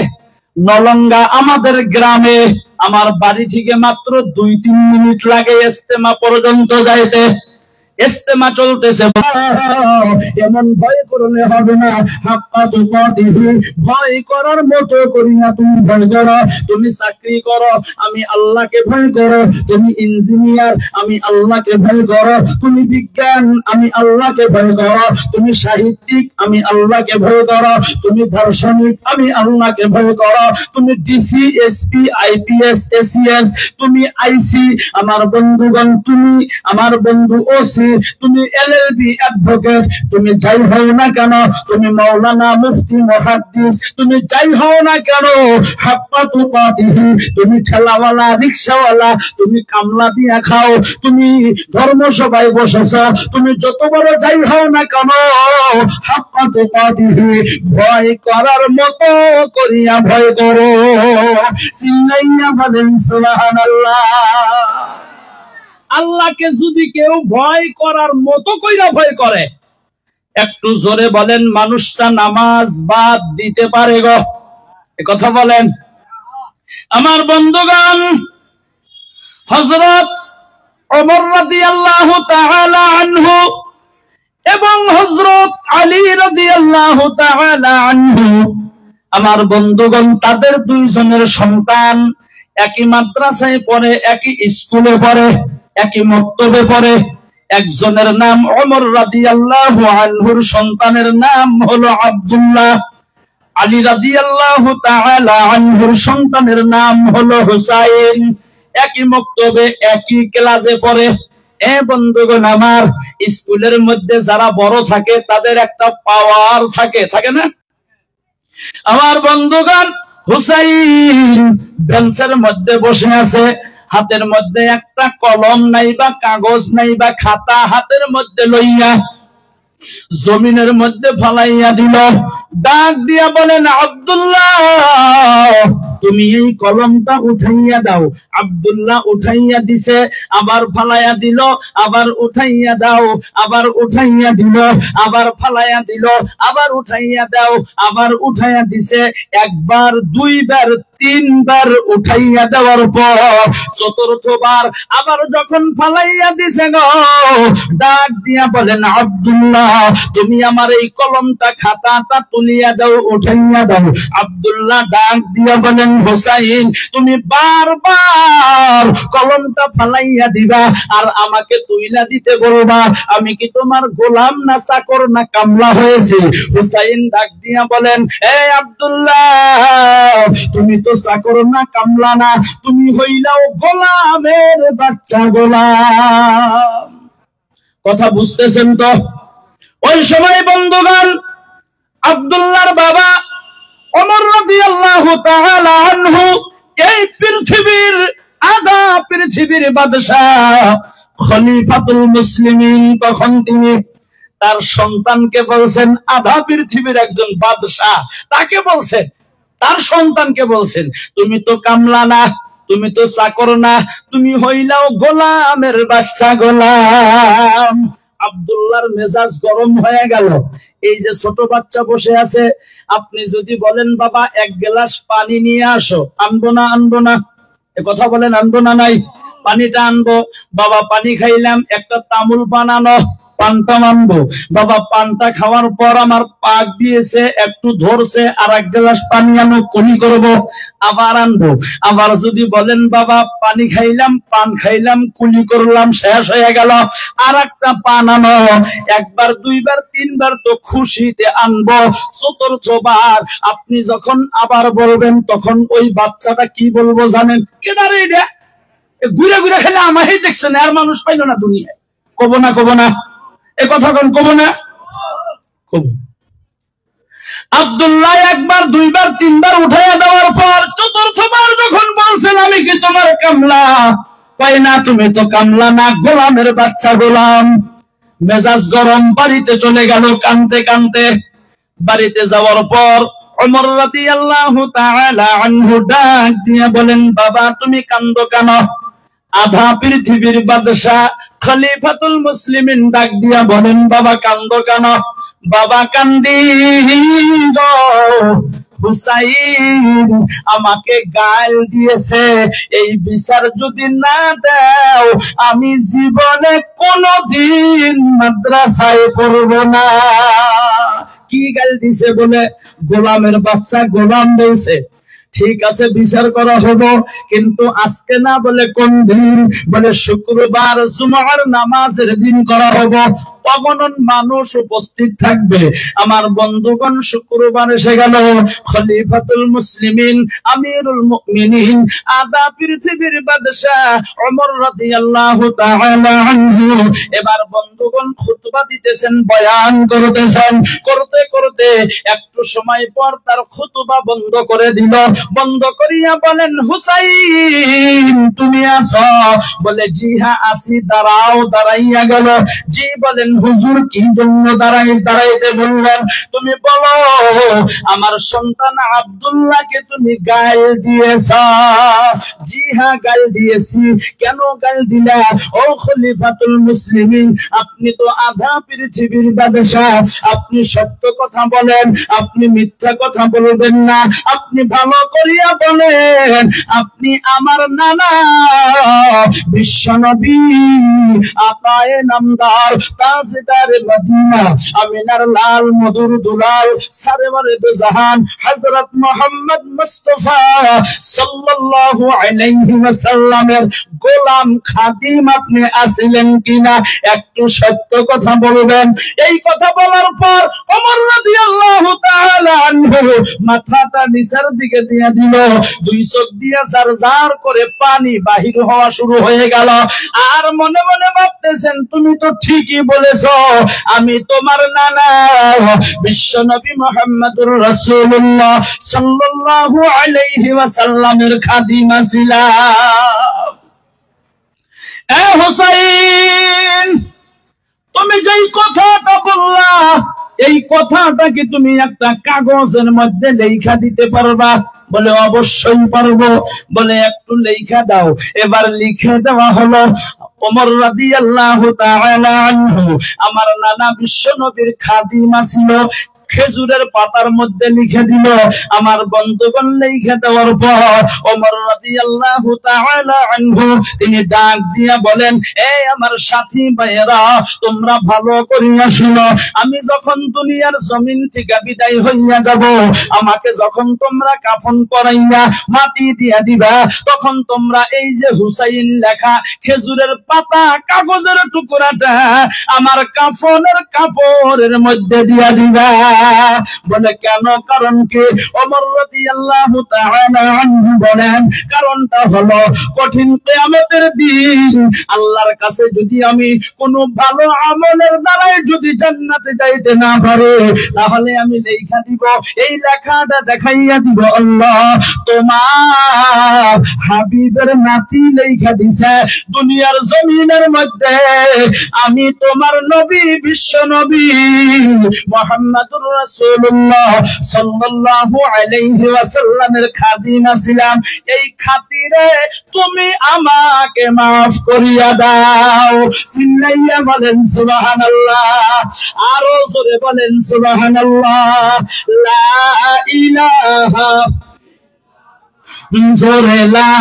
নলঙ্গা, আমাদের গ্রামে, আমার বাড়ি থেকে মাত্র 2-3 মিনিট লাগে ইজতেমা পর্যন্ত যাইতে। ইজতেমা চলতেছে, এমন ভয় করলে হবে না। হাক্কা তুকাতিহি, ভয় করার মতো করি না তুমি ভয় করো। তুমি চাকরি করো, আমি আল্লাহকে ভয় করো। তুমি ইঞ্জিনিয়ার, আমি আল্লাহকে ভয় করো। তুমি বিজ্ঞান, আমি আল্লাহকে ভয় করো। তুমি সাহিত্যিক, আমি আল্লাহকে ভয় করো। তুমি দার্শনিক, আমি আল্লাহকে ভয় করো। তুমি ডিসি, এসপি, আইপিএস, এসিএস, তুমি আইসি, আমার বন্ধুগণ, তুমি আমার বন্ধু ওসি, তুমি এলএলবি, অ্যাডভোকেট, তুমি যাই হও না কেন, তুমি মাওলানা, মুফতি, মুহাদ্দিস, তুমি যাই হও না কেন, হাক্কা তুকাতিহি, তুমি ঠেলাওয়ালা, রিকশাওয়ালা, তুমি কামলা দিয়া খাও, তুমি ধর্মসভায় বসেছ, তুমি যত বড় যাই হও না কেন, হাক্কা তুকাতিহি, ভয় করার মতো করিয়া ভয় করো। চিল্লাইয়া বলেন সুবহানাল্লাহ। আল্লাহকে যদি কেউ ভয় করার মতো কইরা ভয় করে, একটু জোরে বলেন, মানুষটা নামাজ বাদ দিতে পারে গো? কথা বলেন। আমার বন্ধুগণ, হযরত ওমর রাদিয়াল্লাহু তাআলা আনহু এবং হযরত আলী রাদিয়াল্লাহু তাআলা আনহু, আমার বন্ধুগণ, তাদের দুইজনের সন্তান একই মাদ্রাসায় পড়ে, একই স্কুলে পড়ে, একই মক্তবে পড়ে। একজনের নাম ওমর রাদিয়াল্লাহু আনহুর সন্তানের নাম হলো আব্দুল্লাহ, আলী রাদিয়াল্লাহু তাআলা আনহুর সন্তানের নাম হলো হুসাইন। একই মক্তবে একই ক্লাসে পড়ে। বন্ধুগণ আমার, স্কুলের মধ্যে যারা বড় থাকে তাদের একটা পাওয়ার থাকে, থাকে না? আমার বন্ধুগণ, হুসাইন বেঞ্চের মধ্যে বসে আছে, হাতের মধ্যে একটা কলম নাই বা কাগজ নাই বা খাতা হাতের মধ্যে লইয়া জমিনের মধ্যে ফালাইয়া দিল। ডাক দিয়া বলেন, আব্দুল্লাহ তুমি এই কলমটা উঠাইয়া দাও। আব্দুল্লাহ উঠাইয়া দিছে, আবার ফালাইয়া দিল, আবার উঠাইয়া দাও, আবার উঠাইয়া দিল, আবার ফালাইয়া দিল, আবার উঠাইয়া দাও, আবার উঠাইয়া দিছে। একবার, দুইবার, তিনবার উঠাইয়া দেওয়ার পর চতুর্থবার আবার যখন ফালাইয়া দিছে গো, ডাক দিয়া বলেন, আব্দুল্লাহ তুমি আমার এই কলমটা খাতাটা তুলিয়া দাও, উঠাইয়া দাও। আব্দুল্লাহ ডাক দিয়া বলেন, হুসাইন তুমি বারবার কলমটা ফালাইয়া দিবা আর আমাকে তুইলা দিতে বলবা, আমি কি তোমার গোলাম না চাকর না কামলা হয়েছে? হুসাইন ডাক দিয়া বলেন, আব্দুল্লাহ তুমি তো চাকর না কামলা না, তুমি হইলাও গোলামের বাচ্চা, গোলাম। কথা বুঝতেছেন তো? ওই সময় বন্ধুগণ, আব্দুল্লাহর বাবা ওমর রাদিয়াল্লাহু তাআলা আনহু এই পৃথিবীর আধা পৃথিবীর বাদশাহ খলিফাতুল মুসলিমিন। তখন তিনি তার সন্তানকে বলছেন, আধা পৃথিবীর একজন বাদশাহ, তাকে বলছেন, তার সন্তানকে বলছেন, তুমি তো কামলা না, তুমি তো চাকর না, তুমি হইলাও গোলামের বাচ্চা, গোলাম। আব্দুল্লাহর মেজাজ গরম হয়ে গেল। এই যে ছোট বাচ্চা বসে আছে, আপনি যদি বলেন বাবা এক গ্লাস পানি নিয়ে আসো, আনবো না? আনবো না? এ কথা বলেন, আনবো না? নাই, পানিটা আনবো। বাবা পানি খাইলাম, একটা তামুল বানানো, পানটা মানবো। বাবা পানটা খাওয়ার পর আমার পাক দিয়েছে, একটু ধরছে, আর এক গ্লাস পানি আনো, কলি করবো, আবার আনবো। আবার যদি বলেন বাবা পানি খাইলাম, পান খাইলাম, কুলি করলাম, শেষ হয়ে গেল, আর একটা পান আনো। একবার, দুইবার, তিনবার তো খুশিতে আনবো, চতুর্থবার আপনি যখন আবার বলবেন তখন ওই বাচ্চাটা কি বলবো জানেন? কেদারে এটা ঘুরে ঘুরে খেলে আমারই দেখছেন, আর মানুষ পাইল না দুনিয়ায়। কব না? কব না? এ কথা কব না? কব। আব্দুল্লাহ একবার, দুইবার, তিনবার উঠাইয়া দেওয়ার পর চতুর্থবার যখন বলছেন, আমি কি তোমার কামলা? কয় না, তুমি তো কামলা না, গোলামের বাচ্চা, গোলাম। মেজাজ গরম, বাড়িতে চলে গেল কানতে কানতে। বাড়িতে যাওয়ার পর ওমর রাদিয়াল্লাহু তাআলা আনহু ডাক দিয়ে বলেন, বাবা তুমি কান্দো কেন? আধা পৃথিবীর বাদশাহ খলিফাতুল মুসলিমিন ডাক দিয়া বলেন, বাবা কান্দো কেন? বাবা কান্দি গো, হুসাইন আমাকে গাল দিয়েছে, এই বিচার যদি না দাও আমি জীবনে কোনদিন মাদ্রাসায় পড়ব না। কি গাল দিছে বলে? গোলামের বাচ্চা, গোলাম দিয়েছে। ঠিক আছে, বিচার করা হবো, কিন্তু আজকে না, বলে কোন দিন? বলে শুক্রবার জুমার নামাজের দিন করা হবো, অগণন মানুষ উপস্থিত থাকবে। আমার বন্ধুগণ, শুক্রবার এসে গেল। খলিফাতুল মুসলিমিন, আমিরুল মুমিনিন, আধা পৃথিবীর বাদশাহ ওমর রাদিয়াল্লাহু তাআলা আনহু এবার বন্ধুগণ খুতবা দিতেছেন, বয়ান করতেছেন। করতে করতে একটু সময় পর তার খুতবা বন্ধ করে দিল। বন্ধ করিয়া বলেন, হুসাইন তুমি আছো? বলে, জি হ্যাঁ আসি। দাঁড়াও। দাঁড়াইয়া গেল। জি বলেন, হুজুর কি জন্য দাঁড়াইতে বললেন? তুমি বলো, আমার সন্তান আব্দুল্লাহকে তুমি গাল দিয়েছ? জি হ্যাঁ গাল দিয়েছি। কেন গাল দিলা? ও খলিফাতুল মুসলিমিন, আপনি তো আধা পৃথিবীর বাদশাহ, আপনি সত্য কথা বলেন, আপনি মিথ্যা কথা বলবেন না। আপনি ভালো করিয়া বলেন, আপনি আমার নানা বিশ্বনবী আকায়ে নামদার তাজদার মদিনা আমিনার লাল মধুর দুলাল সারওয়ারে দু জাহান হযরত মুহাম্মদ মুস্তাফা সাল্লাল্লাহু আলাইহি ওয়াসাল্লামের গোলাম খাদিম আপনি আছিলেন কিনা? একটু সত্য কথা বলবেন। এই কথা বলার পর ওমর রাদিয়াল্লাহু তাআলা তাআলা আনহু মাথাটা নিচের দিকে দিয়ে দিল, দুই চোখ দিয়ে জারজার করে পানি বাহির হওয়া শুরু হয়ে গেল। আর মনে মনে ভাবতেছেন, তুমি তো ঠিকই বলেছো, আমি তোমার নানা বিশ্বনবী মুহাম্মদুর রাসূলুল্লাহ সাল্লাল্লাহু আলাইহি ওয়াসাল্লামের খাদিমা ছিলাম। এ হুসাইন, তুমি যেই কথাটা বললা, এই কথাটা কি তুমি একটা কাগজের মধ্যে লেখা দিতে পারবা? বলে অবশ্যই পারবো। বলে একটু লেখা দাও। এবার লিখে দেওয়া হলো। ওমর রাদিয়াল্লাহু তাআলা আনহু আমার নানা বিশ্বনবীর খাদিমা ছিল, খেজুরের পাতার মধ্যে লিখে দিল। আমার বন্ধুগণ লিখে দেওয়ার পর ওমর রাদিয়াল্লাহু তাআলা আনহু তিনি ডাক দিয়া বলেন, এই আমার সাথী ভাইয়েরা, তোমরা ভালো করিয়া শুনো, আমি যখন দুনিয়ার জমিন থেকে বিদায় হইয়া যাব, আমাকে যখন তোমরা কাফন পরাইয়া মাটি দিয়া দিবা, তখন তোমরা এই যে হুসাইন লেখা খেজুরের পাতা কাগজের টুকরাটা আমার কাফনের কাপড়ের মধ্যে দিয়া দিবা। বলে কেন? কারণ কি? ওমর রাদিয়াল্লাহু তাআলা আনহু বলেন, কারণটা হলো কঠিন কিয়ামতের দিন আল্লাহর কাছে যদি আমি কোনো ভালো আমলের দ্বারাই যদি জান্নাতে যাইতে না পারি, তাহলে আমি লেখা দিব, এই লেখাটা দেখাইয়া দিব, আল্লাহ তোমার হাবিবের নাতি লেখা দিছে দুনিয়ার জমিনের মধ্যে আমি তোমার নবী বিশ্ব নবী মুহাম্মদুর রাসূলুল্লাহ সাল্লাল্লাহু আলাইহি ওয়াসাল্লামের খাদিমা ছিলাম, এই খাতিরে তুমি আমাকে মাফ করিয়া দাও। চিল্লাইয়া বলেন সুবহানাল্লাহ, আরো জোরে বলেন সুবহানাল্লাহ। লা ইলাহা, জোরে লা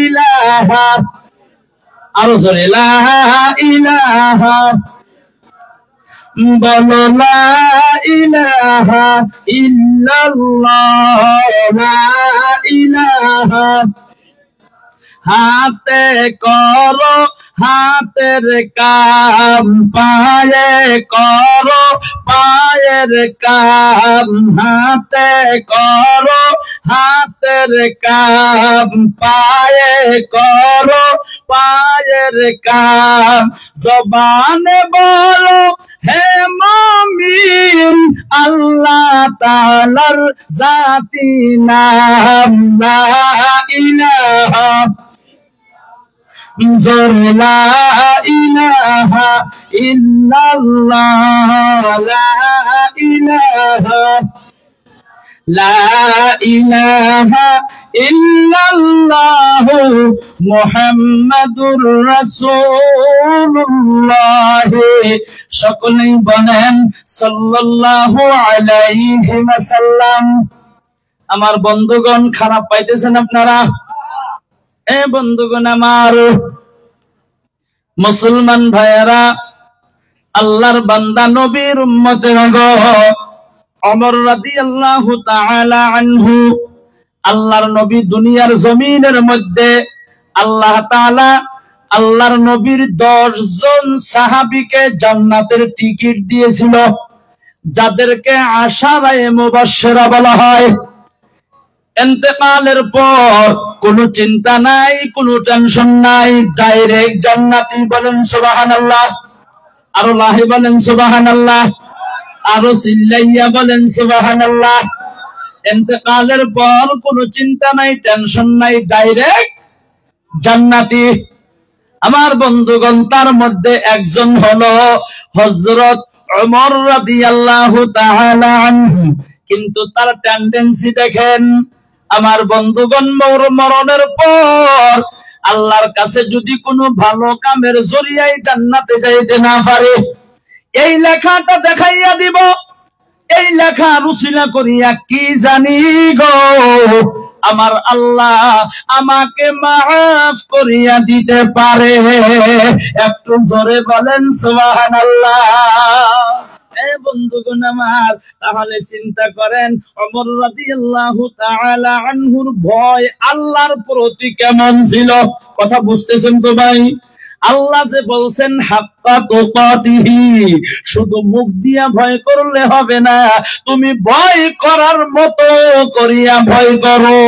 ইলাহা, আরো জোরে লা ইলাহা, বলো লা ইলাহা ইল্লাল্লাহ, লা ইলাহা। হাতে করো হাতের কাম, পায়ে করো পায়ের কাম, হাতে করো হাতের কাম, পায়ে করো পায়ের কাম, জবানে বলো হে মুমিন আল্লাহ তাআলার জাতি নাম, লা ইলাহা, জোরে লা ইলাহা ইল্লাল্লাহ, লা ইলাহা, লা ইলাহা ইল্লাল্লাহ মুহাম্মাদুর রাসূলুল্লাহ। সকলেই বলেন সাল্লাল্লাহু আলাইহি ওয়াসাল্লাম। আমার বন্ধুগণ, খারাপ পাইতেছেন আপনারা? এ বন্ধুগণ আমার, মুসলমান ভাইয়েরা, আল্লাহর বান্দা নবীর উম্মতেরা গো, ওমর রাদিয়াল্লাহু তাআলা আনহু আল্লাহর নবী দুনিয়ার জমিনের মধ্যে আল্লাহ তাআলা আল্লাহর নবীর 10 জন সাহাবীকে জান্নাতের টিকিট দিয়েছিল, যাদেরকে আশারায়ে মুবাশশিরা বলা হয়। ইন্তেকালের পর কোনো চিন্তা নাই, কোনো টেনশন নাই, ডাইরেক্ট জান্নাতি। বলেন সুবহানাল্লাহ, আরো লাহে বলেন সুবহানাল্লাহ, আরো চিল্লাইয়া বলেন সুবহানাল্লাহ। ইন্তেকালের পর কোনো চিন্তা নাই, টেনশন নাই, ডাইরেক্ট জান্নাতি। আমার বন্ধুগণ, তার মধ্যে একজন হলো হযরত ওমর রাদিয়াল্লাহু তাআলা আনহু। কিন্তু তার টেন্ডেন্সি দেখেন আমার বন্ধুগণ, মরণের পর আল্লাহর কাছে যদি কোনো ভালো কামের জরিয়ায় জান্নাতে যাইতে না পারে, এই লেখাটা দেখাইয়া দিব। এই লেখা রুসিলা করিয়া কি জানি গো, আমার আল্লাহ আমাকে মাফ করিয়া দিতে পারে। একটু জোরে বলেন সুবহানাল্লাহ। বন্ধুগণ আমার, তাহলে চিন্তা করেন ওমর রাদিয়াল্লাহু তাআলা আনহুর ভয় আল্লাহর প্রতি কেমন ছিল। কথা বুঝতেছেন তো ভাই? আল্লাহ যে বলছেন হাক্কা তুকাতিহি, শুধু মুখ দিয়া ভয় করলে হবে না, তুমি ভয় করার মতো করিয়া ভয় করো।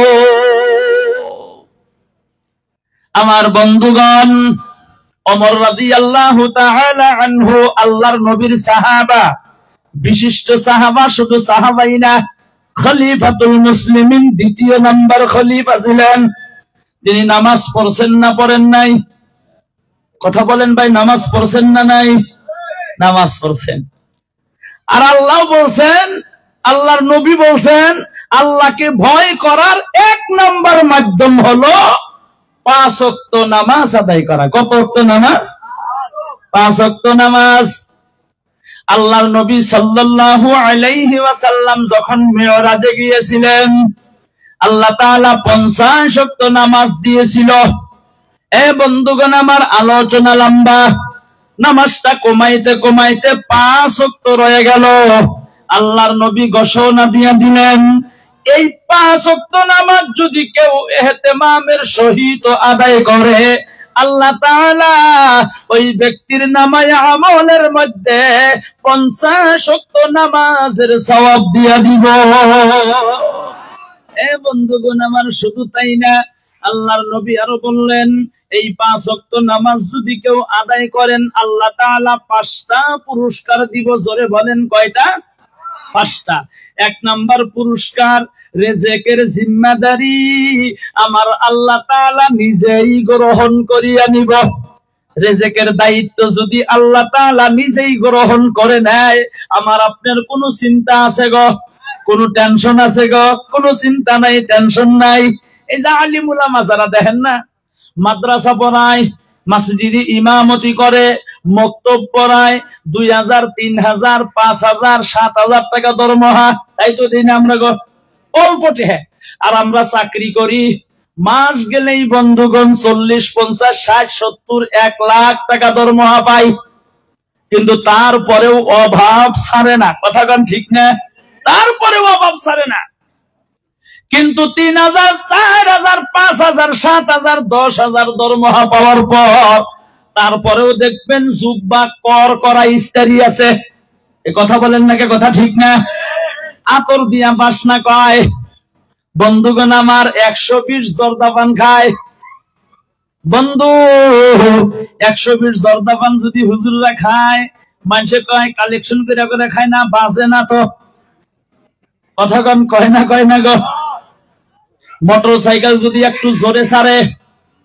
আমার বন্ধুগণ, ওমর রাদিয়াল্লাহু তাআলা আনহু আল্লাহর নবীর সাহাবা, বিশিষ্ট সাহাবা, শুধু সাহাবাই না, খলিফাতুল মুসলিমিন, দ্বিতীয় নাম্বার খলিফা ছিলেন। তিনি নামাজ পড়ছেন না পড়েন নাই? কথা বলেন ভাই, নামাজ পড়ছেন না নাই? নামাজ পড়ছেন। আর আল্লাহ বলছেন, আল্লাহর নবী বলছেন, আল্লাহকে ভয় করার এক নাম্বার মাধ্যম হলো 5 ওয়াক্ত নামাজ আদায় করা। কত ওয়াক্ত নামাজ? 5 ওয়াক্ত নামাজ। আল্লাহর নবী সাল্লাল্লাহু আলাইহি ওয়াসাল্লাম যখন মিরাজে গিয়েছিলেন, আল্লাহ তাআলা 50 ওয়াক্ত নামাজ দিয়েছিল। এ বন্ধুগণ, আমার আলোচনা লম্বা, নামাজটা কমাইতে কমাইতে 5 ওয়াক্ত রয়ে গেল। আল্লাহর নবী ঘোষণা দিয়ে দিলেন, এই 5 ওয়াক্ত নামাজ যদি কেউ ইহতিমামের সহিত আদায় করে, আল্লাহ তাআলা ওই ব্যক্তির নামায়ে আমলের মধ্যে 50 ওয়াক্ত নামাজের সওয়াব দিয়া দিব। এ বন্ধুগণ আমার, শুধু তাই না, আল্লাহর নবী আরো বললেন, এই 5 ওয়াক্ত নামাজ যদি কেউ আদায় করেন, আল্লাহ তাআলা 5টা পুরস্কার দিব। জোরে বলেন, কয়টা? 5টা। 1 নাম্বার পুরস্কার, রিজিকের জিম্মাদারি আমার আল্লাহ তাআলা নিজেই গ্রহণ করিয়া নিব। রিজিকের দায়িত্ব যদি আল্লাহ তাআলা নিজেই গ্রহণ করে নেয়, আমার আপনার কোনো চিন্তা আছে গো? কোনো টেনশন আছে গো? কোনো চিন্তা নাই, টেনশন নাই। এই যে আলিম উলামা যারা দেখেন না, মাদ্রাসা পড়ায়, মসজিদে ইমামতি করে, মক্তব পড়ায়, 2000, 3000, 5000, 7000 টাকা দরমহা, তাই তো দিন আমরা গো অল্প টেহা। আর আমরা চাকরি করি, মাস গেলেই বন্ধুগণ 40, 50, 60, 70, 1 লাখ টাকা দরমহা পাই, কিন্তু তারপরেও অভাব ছাড়ে না। কথা কন ঠিক না? তারপরেও অভাব ছাড়ে না। কিন্তু 3000, 4000, 5000, 7000, 10000 দরমহা পাওয়ার পর তারপরেও দেখবেন জুব্বা কর করা ইস্তারি আছে। এ কথা বলেন নাকি? কথা ঠিক না? আতর দিয়া বাসনা কয়। বন্ধুগণ আমার, 120 জর্দাপান খায়। বন্ধু, 120 জর্দাপান যদি হুজুররা খায়, মানুষে কয় কালেকশন করে করে খায় না, বাজে না তো? কথা কন, কয় না? কয় না গো? মোটর সাইকেল যদি একটু জোরে ছাড়ে,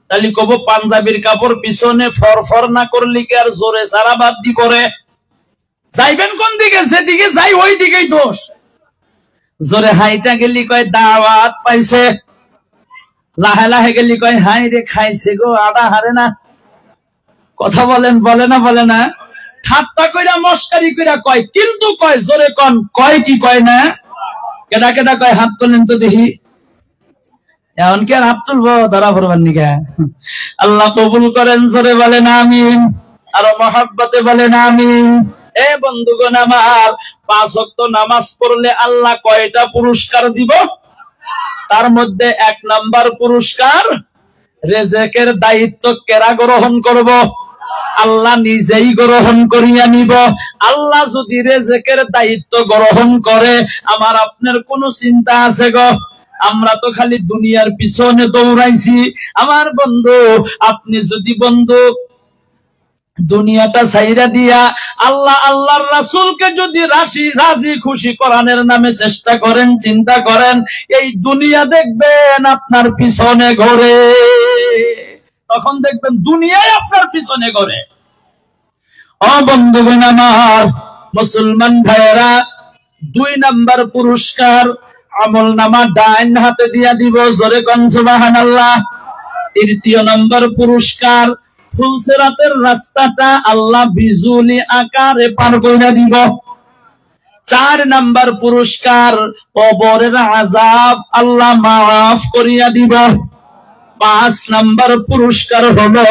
তাহলে কব পাঞ্জাবির কাপড় পিছনে ফরফর না করলে কি আর জোরে ছাড়া বাদ দি করে? যাইবেন কোন দিকে? যেদিকে যাই ওই দিকেই দোষ। জোরে হাইটা গেলি কয় দাওয়াত পাইছে, লাহে লাহে গেলি কয় হাই রে খাইছে গো, আদা হারে না। কথা বলেন, বলে না? বলে না? ঠাট্টা কইরা মস্কারি কইরা কয়, কিন্তু কয় জোরে কন, কয় কি কয় না? কেডা কেডা কয়? হাত তোলেন তো দেখি। এখন কি আর হাত তুলবো? ধরা পড়বার নিকা? আল্লাহ কবুল করেন। জোরে বলেন আমিন, আরো মহাব্বতে বলেন আমিন। এ বন্ধুগণ আমার, 5 ওয়াক্ত নামাজ পড়লে আল্লাহ কয়টা পুরস্কার দিব? তার মধ্যে 1 নাম্বার পুরস্কার, রিজিকের দায়িত্ব কেরা গ্রহণ করব? আল্লাহ নিজেই গ্রহণ করিয়া নিব। আল্লাহ যদি রিজিকের দায়িত্ব গ্রহণ করে, আমার আপনার কোনো চিন্তা আছে গো? আমরা তো খালি দুনিয়ার পিছনে দৌড়াইছি। আমার বন্ধু, আপনি যদি বন্ধু দুনিয়াটা ছাইরা দিয়া আল্লাহ আল্লাহর রাসূলকে যদি রাজি খুশি করানোর নামে চেষ্টা করেন, চিন্তা করেন, এই দুনিয়া দেখবেন আপনার পিছনে ঘোরে। তখন দেখবেন দুনিয়ায় আপনার পিছনে ঘোরে। ও বন্ধুগণ আমার, মুসলমান ভাইয়েরা, 2 নাম্বার পুরস্কার, আমল নামা ডাইন হাতে দিয়া দিব। জোরে কোন সুবহানাল্লাহ। 3 নাম্বার পুরস্কার, ফুলসিরাতের রাস্তাটা আল্লাহ বিজুলি আকারে পার কইরা দিব। 4 নাম্বার পুরস্কার, কবরের আযাব আল্লাহ মাফ করিয়া দিব। 5 নাম্বার পুরস্কার হলো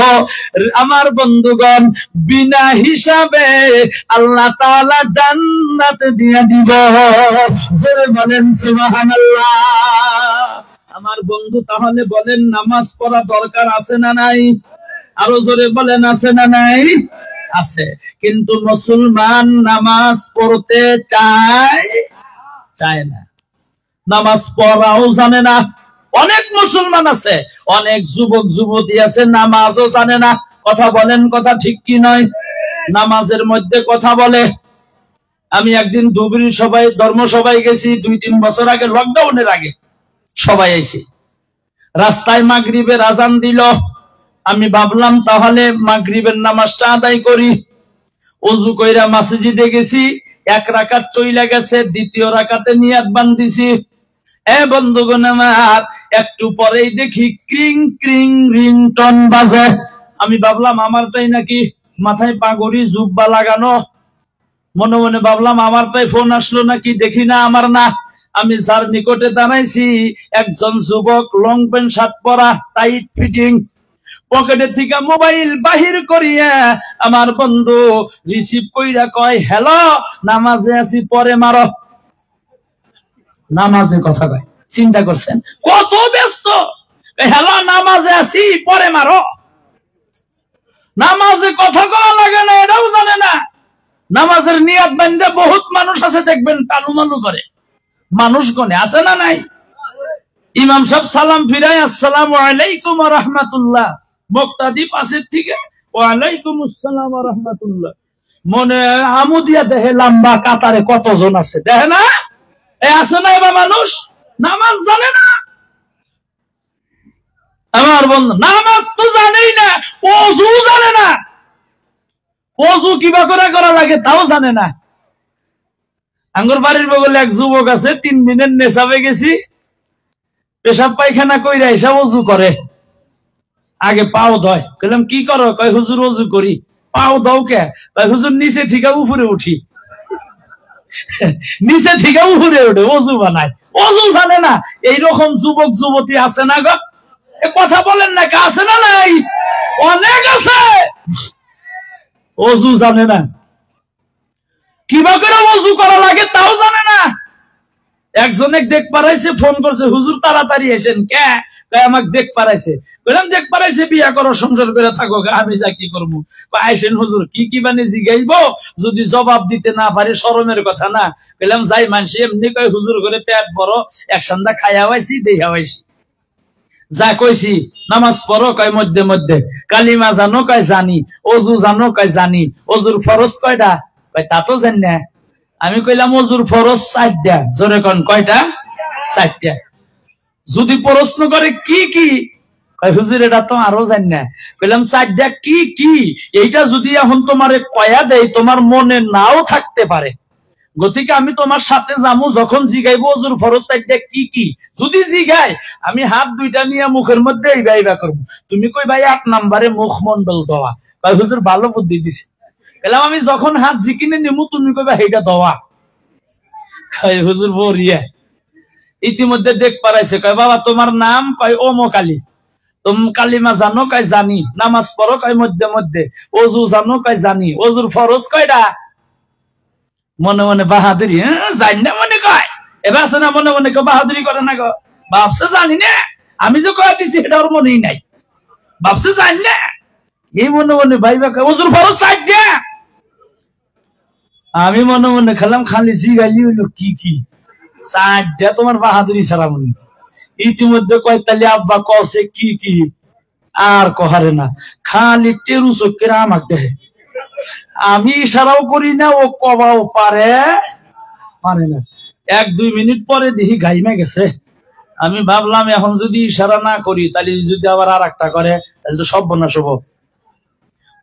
আমার বন্ধুগণ, বিনা হিসাবে আল্লাহ তাআলা জান্নাত দিয়া দিব। জোরে বলেন সুবহানাল্লাহ। আমার বন্ধু, তাহলে বলেন নামাজ পড়া দরকার আছে না নাই? আরো জোরে বলেন আছে না নাই? আছে। কিন্তু মুসলমান নামাজ পড়তে চায় না, নামাজ পড়াও জানে না। অনেক মুসলমান আছে, অনেক যুবক যুবতী আছে নামাজও জানে না। কথা বলেন, কথা ঠিক কি নয়? নামাজের মধ্যে কথা বলে। আমি একদিন ধুবড়ির সবাই ধর্ম সবাই গেছি 2-3 বছর আগে, লকডাউনের আগে সবাই আইছি। রাস্তায় মাগরিবের আজান দিল। আমি ভাবলাম তাহলে মাগরিবের নামাজটা আদায় করি। ওযু কইরা মসজিদে গেছি, 1 রাকাত চইলা গেছে, 2য় রাকাতে নিয়াত বান্ধিছি। বন্ধুগণ আমার, একটু পরেই দেখি ক্রিং ক্রিং রিংটন বাজে। আমি ভাবলাম আমারটাই নাকি, মাথায় পাগড়ি জুব্বা লাগানো। মনে মনে ভাবলাম আমারটাই ফোন আসলো নাকি, দেখি না আমার না। আমি যার নিকটে দাঁড়াইছি, একজন যুবক, লং প্যান্ট শার্ট পরা, টাইট ফিটিং, পকেটে থেকে মোবাইল বাহির করিয়া আমার বন্ধু রিসিভ কইরা কয়, হ্যালো, নামাজে আছি, পরে মারো। নামাজে কথা কয়, চিন্তা করছেন কত ব্যস্ত। হ্যালো, নামাজে আছি, পরে মারো। নামাজে কথা কওয়া লাগে না, এটাও জানে না। নামাজের নিয়াত বান্ধে বহুত মানুষ আছে, দেখবেন টানুমানু করে, মানুষ গনে, আছে না নাই? ইমাম সাহেব সালাম ফিরায়, আসসালামু আলাইকুম ওয়া রাহমাতুল্লাহ। মুক্তাদি পাশের থেকে, ওয়া আলাইকুম আসসালাম ওয়া রাহমাতুল্লাহ। মনে আমুদিয়া দেহে লম্বা কাতারে কতজন আছে, দেখে না? আছে না এবার মানুষ নামাজ জানে না। আমার বন্ধু নামাজ তো জানেই না, ওযু জানে না, ওযু কিবা করে করা লাগে তাও জানে না। আঙ্গুর বাড়ির বগলে এক যুবক আছে, 3 দিনের নেশাবে গেছি, পেশাব পায়খানা কইরা এসে ওযু করে, আগে পাও ধয়। কইলাম কি করো? কয় হুজুর ওযু করি। পাও দাও কে? কয় হুজুর নিচে থেকে উপরে উঠি। নিচে থেকে উপরে উঠে ওযু বানায়, ওযু জানে না। এইরকম যুবক যুবতী আছে না গো? কথা বলেন না, আছে না নাই? অনেক আছে, ওযু জানে না, কিবা করে ওযু করা লাগে তাও জানে না। একজনে দেখ পারাইছে, ফোন করছে, হুজুর তাড়াতাড়ি এসেন। কে? আমাকে দেখ পারাইছে। বললাম দেখ পারাইছে, বিয়া করো, সংসার করে থাকো। আমি যা কি করবো? আইসেন হুজুর, কি মানে জিগাইব, যদি জবাব দিতে না পারি শরমের কথা না। বললাম যাই, মানসি এমনি কয় হুজুর করে পেট বড়, এক সন্ধ্যা খাইয়া হয়েছি, দেহা হয়েছি। যা কইছি, নামাজ পড়ো, কয় মধ্যে মধ্যে। কালিমা জানো? কয় জানি। ওযু জানো? কয় জানি। ওযুর ফরজ কয়টা? কয় তা তো জানি না। আমি কইলাম ওযুর ফরজ 4টা। জোরে কোন কয়টা? 4টা। যদি প্রশ্ন করে কি কি, কয় হুজুর এটা তো আরো জানি না। কইলাম 4টা কি কি? এইটা যদি এখন তোমারে কয়া দেয়, তোমার মনে নাও থাকতে পারে। গতিকে আমি তোমার সাথে যামু, যখন জিগাইবো ওযুর ফরজ 4টা কি কি, যদি জিগাই আমি হাত 2টা নিয়ে মুখের মধ্যে এইবা করবো। তুমি কই ভাই 8 নম্বরে মুখমন্ডল দেওয়া। কয় হুজুর ভালো বুদ্ধি দিছে। বললাম আমি যখন হাত জিকিনে নিমু, তুমি কইবা এইটা দেওয়া। কয় হুজুর বরিয়া। ইতিমধ্যে দেখ পারাইছে। কয় বাবা তোমার নাম? কয় অমুক আলী। তুমি কালিমা জানো? কয় জানি। নামাজ পড়ো? কয় মধ্যে মধ্যে। ওযু জানো? কয় জানি। ওযুর ফরজ কয়টা? মনে মনে বাহাদুরি, জানি না মনে কয়। এবার আছে না মনে মনে বাহাদুরি করে না গো, ভাবছে জানি না। আমি যে কয়ে দিছি এটা ওর মনেই নাই, ভাবছে জানি না। এই মনে মনে ভাইবা কয় ওযুর ফরজ 4টা। আমি মনে মনে খেলাম, খালি জিগালি হইলো কি কি 4টা, তোমার বাহাদুরি ছাড়া মনে। ইতিমধ্যে কয় তালি আব্বা কছে কি কি, আর কহারে না, খালি টেরু চোখের আমাকে দেখে। আমি ইশারাও করি না, ও কবাও পারে না। 1-2 মিনিট পরে দেখি গাইমা গেছে। আমি ভাবলাম এখন যদি ইশারা না করি, তাহলে যদি আবার আর একটা করে, তাহলে তো সর্বনাশ হবো।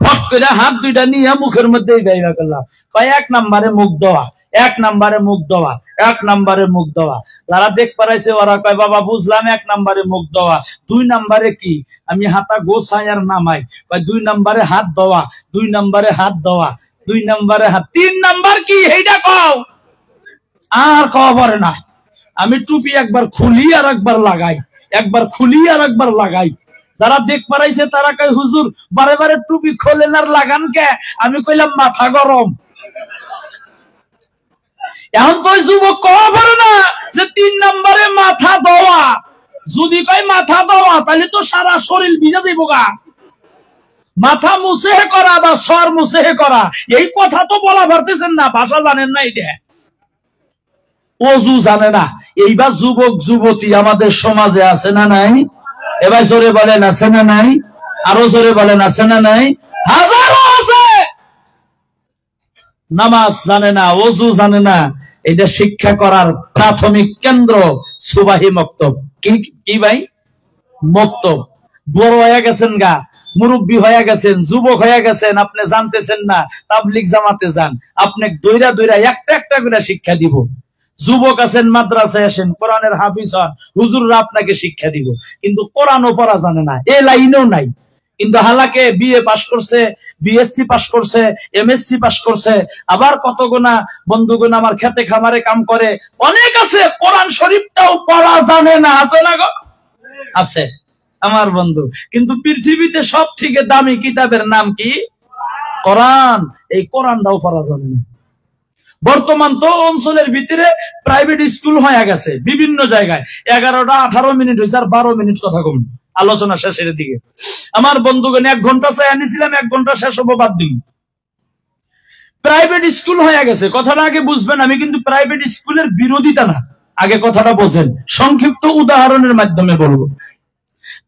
ফট করে হাত 2টা নিয়ে মুখের মধ্যে গাইবা করলাম। কয় 1 নম্বরে মুখ দেওয়া, 1 নম্বরে মুখ দেওয়া, 1 নম্বরে মুখ দেওয়া। যারা দেখ পারাইছে ওরা কয় বাবা বুঝলাম 1 নম্বরে মুখ দেওয়া। 2 নম্বরে কি? আমি হাতা গোছাই আর নামাই। কয় 2 নম্বরে হাত দেওয়া, 2 নম্বরে হাত দেওয়া, 2 নম্বরে হাত। 3 নম্বর কি এইটা কও। আর কওয়া পারে না। আমি টুপি একবার খুলি আর একবার লাগাই, একবার খুলি আর একবার লাগাই। যারা দেখ পারাইছে তারা কয় হুজুর বারে বারে টুপি খোলেন আর লাগান কে? আমি কইলাম মাথা গরম। এখন তো যুবক কওয়া পারে না যে 3 নম্বরে মাথা দেওয়া। যদি কয় মাথা দেওয়া, তাহলে তো সারা শরীর ভিজে দিব গা। মাথা মুছে করা বা সর মুছে করা, এই কথা তো বলা পারতেছেন না, ভাষা জানেন না, এটা অজু জানে না। এইবার যুবক যুবতী আমাদের সমাজে আছে না নাই? এবার জোরে বলেন আছে না নাই? আরো জোরে বলেন আছে না নাই? হাজারো আছে। নামাজ জানে না, অজু জানে না। এটা শিক্ষা করার প্রাথমিক কেন্দ্র সুবাহি মক্তব। কি ভাই? মক্তব। বড় হয়ে গেছেন গা, মুরব্বী হয়ে গেছেন, যুবক হয়ে গেছেন, আপনি জানতেছেন না, তাবলিগ জামাতে যান, আপনি দৈরা দৈরা একটা একটা করে শিক্ষা দিব। যুবক আছেন, মাদ্রাসায় আসেন, কোরআনের হাফিজ হন, হুজুররা আপনাকে শিক্ষা দিব, কিন্তু কোরআনও পড়া জানে না, এ লাইনেও নাই। কিন্তু হালাকে বিএ পাশ করছে, বিএসসি পাশ করছে, এমএসসি পাশ করছে, আবার কতগুনা বন্ধুগুণ আমার খেতে খামারে কাম করে, অনেক আছে, কোরআন শরীফটাও পড়া জানে না। আছে না গো? আছে আমার বন্ধু। কিন্তু পৃথিবীতে সব থেকে দামি কিতাবের নাম কি? কোরআন। এই কোরআনটাও পড়া জানে না। বর্তমান তো অঞ্চলের ভিতরে প্রাইভেট স্কুল হয়ে গেছে বিভিন্ন জায়গায়। 11টা 18 মিনিট হয়েছে, আর 12 মিনিট কথা কম, আলোচনা শেষের দিকে। আমার বন্ধুগণ 1 ঘন্টা চাই আনিছিলাম, 1 ঘন্টা শেষ হবো, বাদ দিন। প্রাইভেট স্কুল হয়ে গেছে, কথাটা আগে বুঝবেন। আমি কিন্তু প্রাইভেট স্কুলের বিরোধিতা না, আগে কথাটা বোঝেন, সংক্ষিপ্ত উদাহরণের মাধ্যমে বলবো।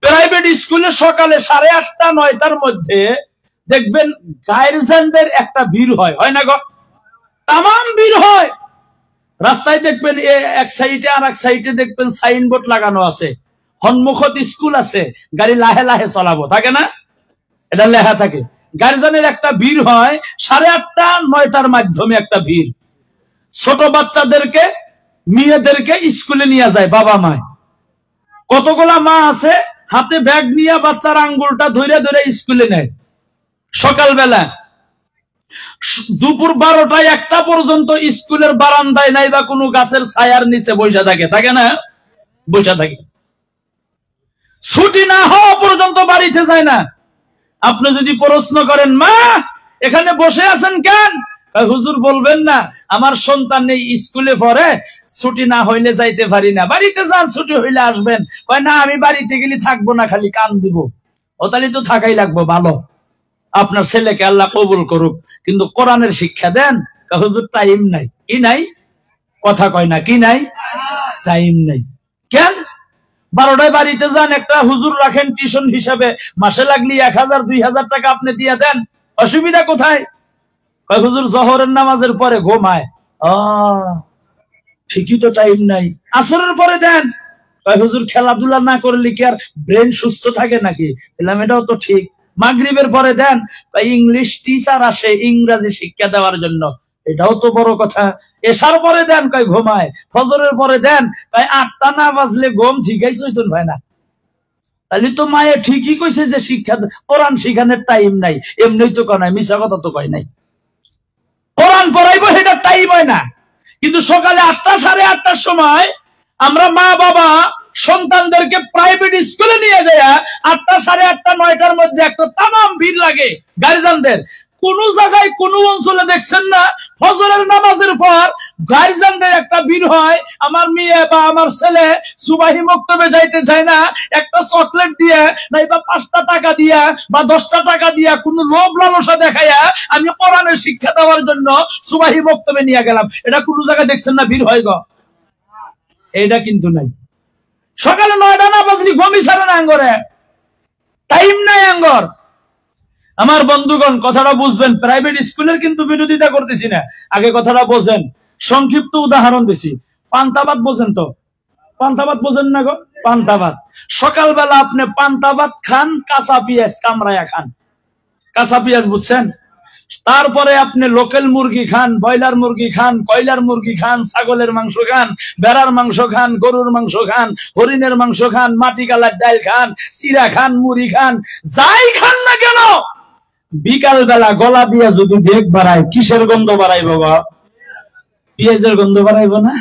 প্রাইভেট স্কুলে সকালে 8:30 9টার মধ্যে দেখবেন গার্জিয়ানদের একটা ভিড় হয়, হয় না গো? তামাম ভিড় হয়। রাস্তায় দেখবেন এক সাইডে আর এক সাইডে দেখবেন সাইনবোর্ড লাগানো আছে, সম্মুখত স্কুল আছে, গাড়ি লাহে লাহে চলাবো, থাকে না? এটা লেখা থাকে। গার্জিয়ানের একটা ভিড় হয় 8:30 9টার মাধ্যমে একটা ভিড়। ছোট বাচ্চাদেরকে, মেয়েদেরকে স্কুলে নিয়ে যায় বাবা মা। কতগুলা মা আছে হাতে ব্যাগ নিয়ে বাচ্চার আঙ্গুলটা ধরে ধরে স্কুলে নেয় সকালবেলা। দুপুর 12টায় 1টা পর্যন্ত স্কুলের বারান্দায় নাই বা কোনো গাছের ছায়ার নিচে বসে থাকে, থাকে না? বসে থাকে, ছুটি না হওয়া পর্যন্ত বাড়িতে যায় না। আপনি যদি প্রশ্ন করেন, মা এখানে বসে আছেন কেন? হুজুর বলবেন না, আমার সন্তান নেই, স্কুলে পড়ে, ছুটি না হইলে যাইতে পারি না। বাড়িতে যান, ছুটি হইলে আসবেন। কয় না, আমি বাড়িতে গেলে থাকবো না, খালি কান দিব। ও তাহলে তো থাকাই লাগবো, ভালো, আপনার ছেলেকে আল্লাহ কবুল করুক, কিন্তু কোরআনের শিক্ষা দেন। হুজুর টাইম নাই। কি নাই? কথা কয় না, কি নাই? টাইম নাই। কেন? 12টায় বাড়িতে যান, একটা হুজুর রাখেন টিউশন হিসাবে, মাসে লাগলি 1000 2000 টাকা আপনি দিয়ে দেন, অসুবিধা কোথায়? কয় হুজুর জোহরের নামাজের পরে ঘুমায়। ঠিকই তো, টাইম নাই। আসরের পরে দেন। কয় হুজুর খেলাধুলা না করলে কি আর ব্রেন সুস্থ থাকে নাকি? বললাম এটাও তো ঠিক। মাগরিবের পরে দেন। ইংলিশ টিচার আসে ইংরেজি শিক্ষা দেওয়ার জন্য, এটাও তো বড় কথা। এশার পরে দেন, কয় ঘুমায়। ফজরের পরে দেন, কয় 8টা না বাজলে ঘুম ঠিকই চৈতন হয় না। তাহলে তো মায়ে ঠিকই কইছে যে শিক্ষা কোরআন শিখানোর টাইম নাই। এমনি তো কয় নাই, মিশা কথা তো কয় নাই। কোরআন পড়াইবো সেটা টাইম হয় না। কিন্তু সকালে 8টা 8:30টার সময় আমরা মা বাবা সন্তানদেরকে প্রাইভেট স্কুলে নিয়ে যায়, 8টা 8:30 9টার মধ্যে একটা তামাম ভিড় লাগে গার্জিয়ানদের। কোন জায়গায় কোন অঞ্চলে দেখছেন না ফজরের নামাজের পর গার্জিয়ানদের একটা ভিড় হয়, আমার মেয়ে বা আমার ছেলে সুবাহি মক্তবে যাইতে চায় না, একটা চকলেট দিয়ে নাইবা 5টা টাকা দিয়া বা 10টা টাকা দিয়া কোন লোভ লালসা দেখাইয়া আমি কোরআনের শিক্ষা দেওয়ার জন্য সুবাহি মক্তবে নিয়ে গেলাম। এটা কোন জায়গায় দেখছেন না ভিড় হয় গো? এটা কিন্তু নাই। সকালে 9টা না বাজলি ঘুমি ছাড়ে না আঙ্গরে, টাইম নাই আঙ্গর। আমার বন্ধুগণ কথাটা বুঝবেন, প্রাইভেট স্কুলের কিন্তু বিরোধিতা করতেছি না, আগে কথাটা বোঝেন। সংক্ষিপ্ত উদাহরণ দিছি। পান্তাবাদ বোঝেন তো? পান্তাবাদ বোঝেন না গো? পান্তাবাদ সকালবেলা আপনি পান্তাবাদ খান, কাঁচা পেঁয়াজ কামড়ায়া খান, কাঁচা পেঁয়াজ বুঝছেন? তারপরে আপনি লোকাল মুরগি খান, ব্রয়লার মুরগি খান, কয়লার মুরগি খান, ছাগলের মাংস খান, ভেড়ার মাংস খান, গরুর মাংস খান, হরিণের মাংস খান, মাটি কালার ডাল খান, চিরা খান, মুড়ি খান, যাই খান না কেন বিকাল বেলা গলা দিয়া যদি বেগ বাড়ায়, কিসের গন্ধ বাড়াইব গো? পেঁয়াজের গন্ধ বাড়াইব না?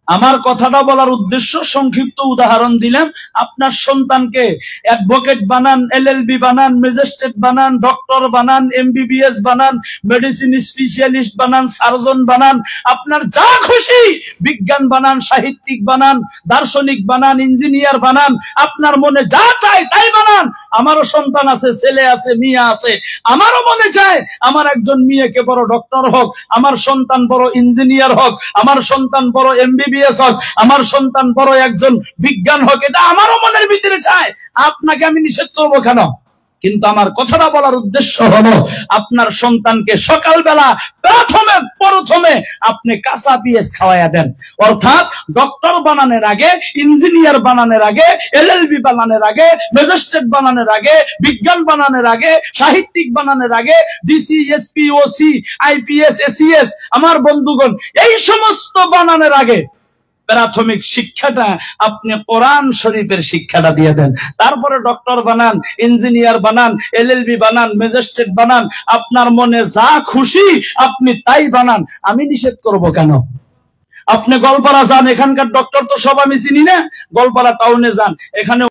আমার কথাটা বলার উদ্দেশ্য, সংক্ষিপ্ত উদাহরণ দিলাম। আপনার সন্তানকে অ্যাডভোকেট বানান, এলএলবি বানান, ম্যাজিস্ট্রেট বানান, ডক্টর বানান, এমবিবিএস বানান, মেডিসিন স্পেশালিস্ট বানান, সার্জন বানান, আপনার যা খুশি, বিজ্ঞান বানান, সাহিত্যিক বানান, দার্শনিক বানান, ইঞ্জিনিয়ার বানান, আপনার মনে যা চায় তাই বানান। আমারও সন্তান আছে, ছেলে আছে, মেয়ে আছে। আমারও মনে চায় আমার একজন মেয়েকে বড় ডক্টর হোক, আমার সন্তান বড় ইঞ্জিনিয়ার হোক, আমার সন্তান বড় এমবিবিএস হোক, আমার সন্তান বড় একজন বিজ্ঞান হোক। এটা আমারও মনের ভিতরে চায়। আপনাকে আমি নিষেধ করবো কেন? কিন্তু আমার কথাটা বলার উদ্দেশ্য হলো, আপনার সন্তানকে সকালবেলা প্রথমে আপনি কাঁচা পিএস খাওয়াইয়া দেন। অর্থাৎ ডক্টর বানানোর আগে, ইঞ্জিনিয়ার বানানোর আগে, এলএলবি বানানোর আগে, ম্যাজিস্ট্রেট বানানোর আগে, বিজ্ঞান বানানোর আগে, সাহিত্যিক বানানোর আগে, DC, SP, OC, IPS, ACS, আমার বন্ধুগণ, এই সমস্ত বানানোর আগে প্রাথমিক শিক্ষাটা আপনি কোরআন শরীফের শিক্ষাটা দিয়ে দেন। তারপরে ডক্টর বানান, ইঞ্জিনিয়ার বানান, এলএলবি বানান, ম্যাজিস্ট্রেট বানান, আপনার মনে যা খুশি আপনি তাই বানান। আমি নিষেধ করব কেন? আপনি গোলপাড়া যান, এখানকার ডক্টর তো সব আমি চিনি না। গোলপাড়া টাউনে যান, এখানে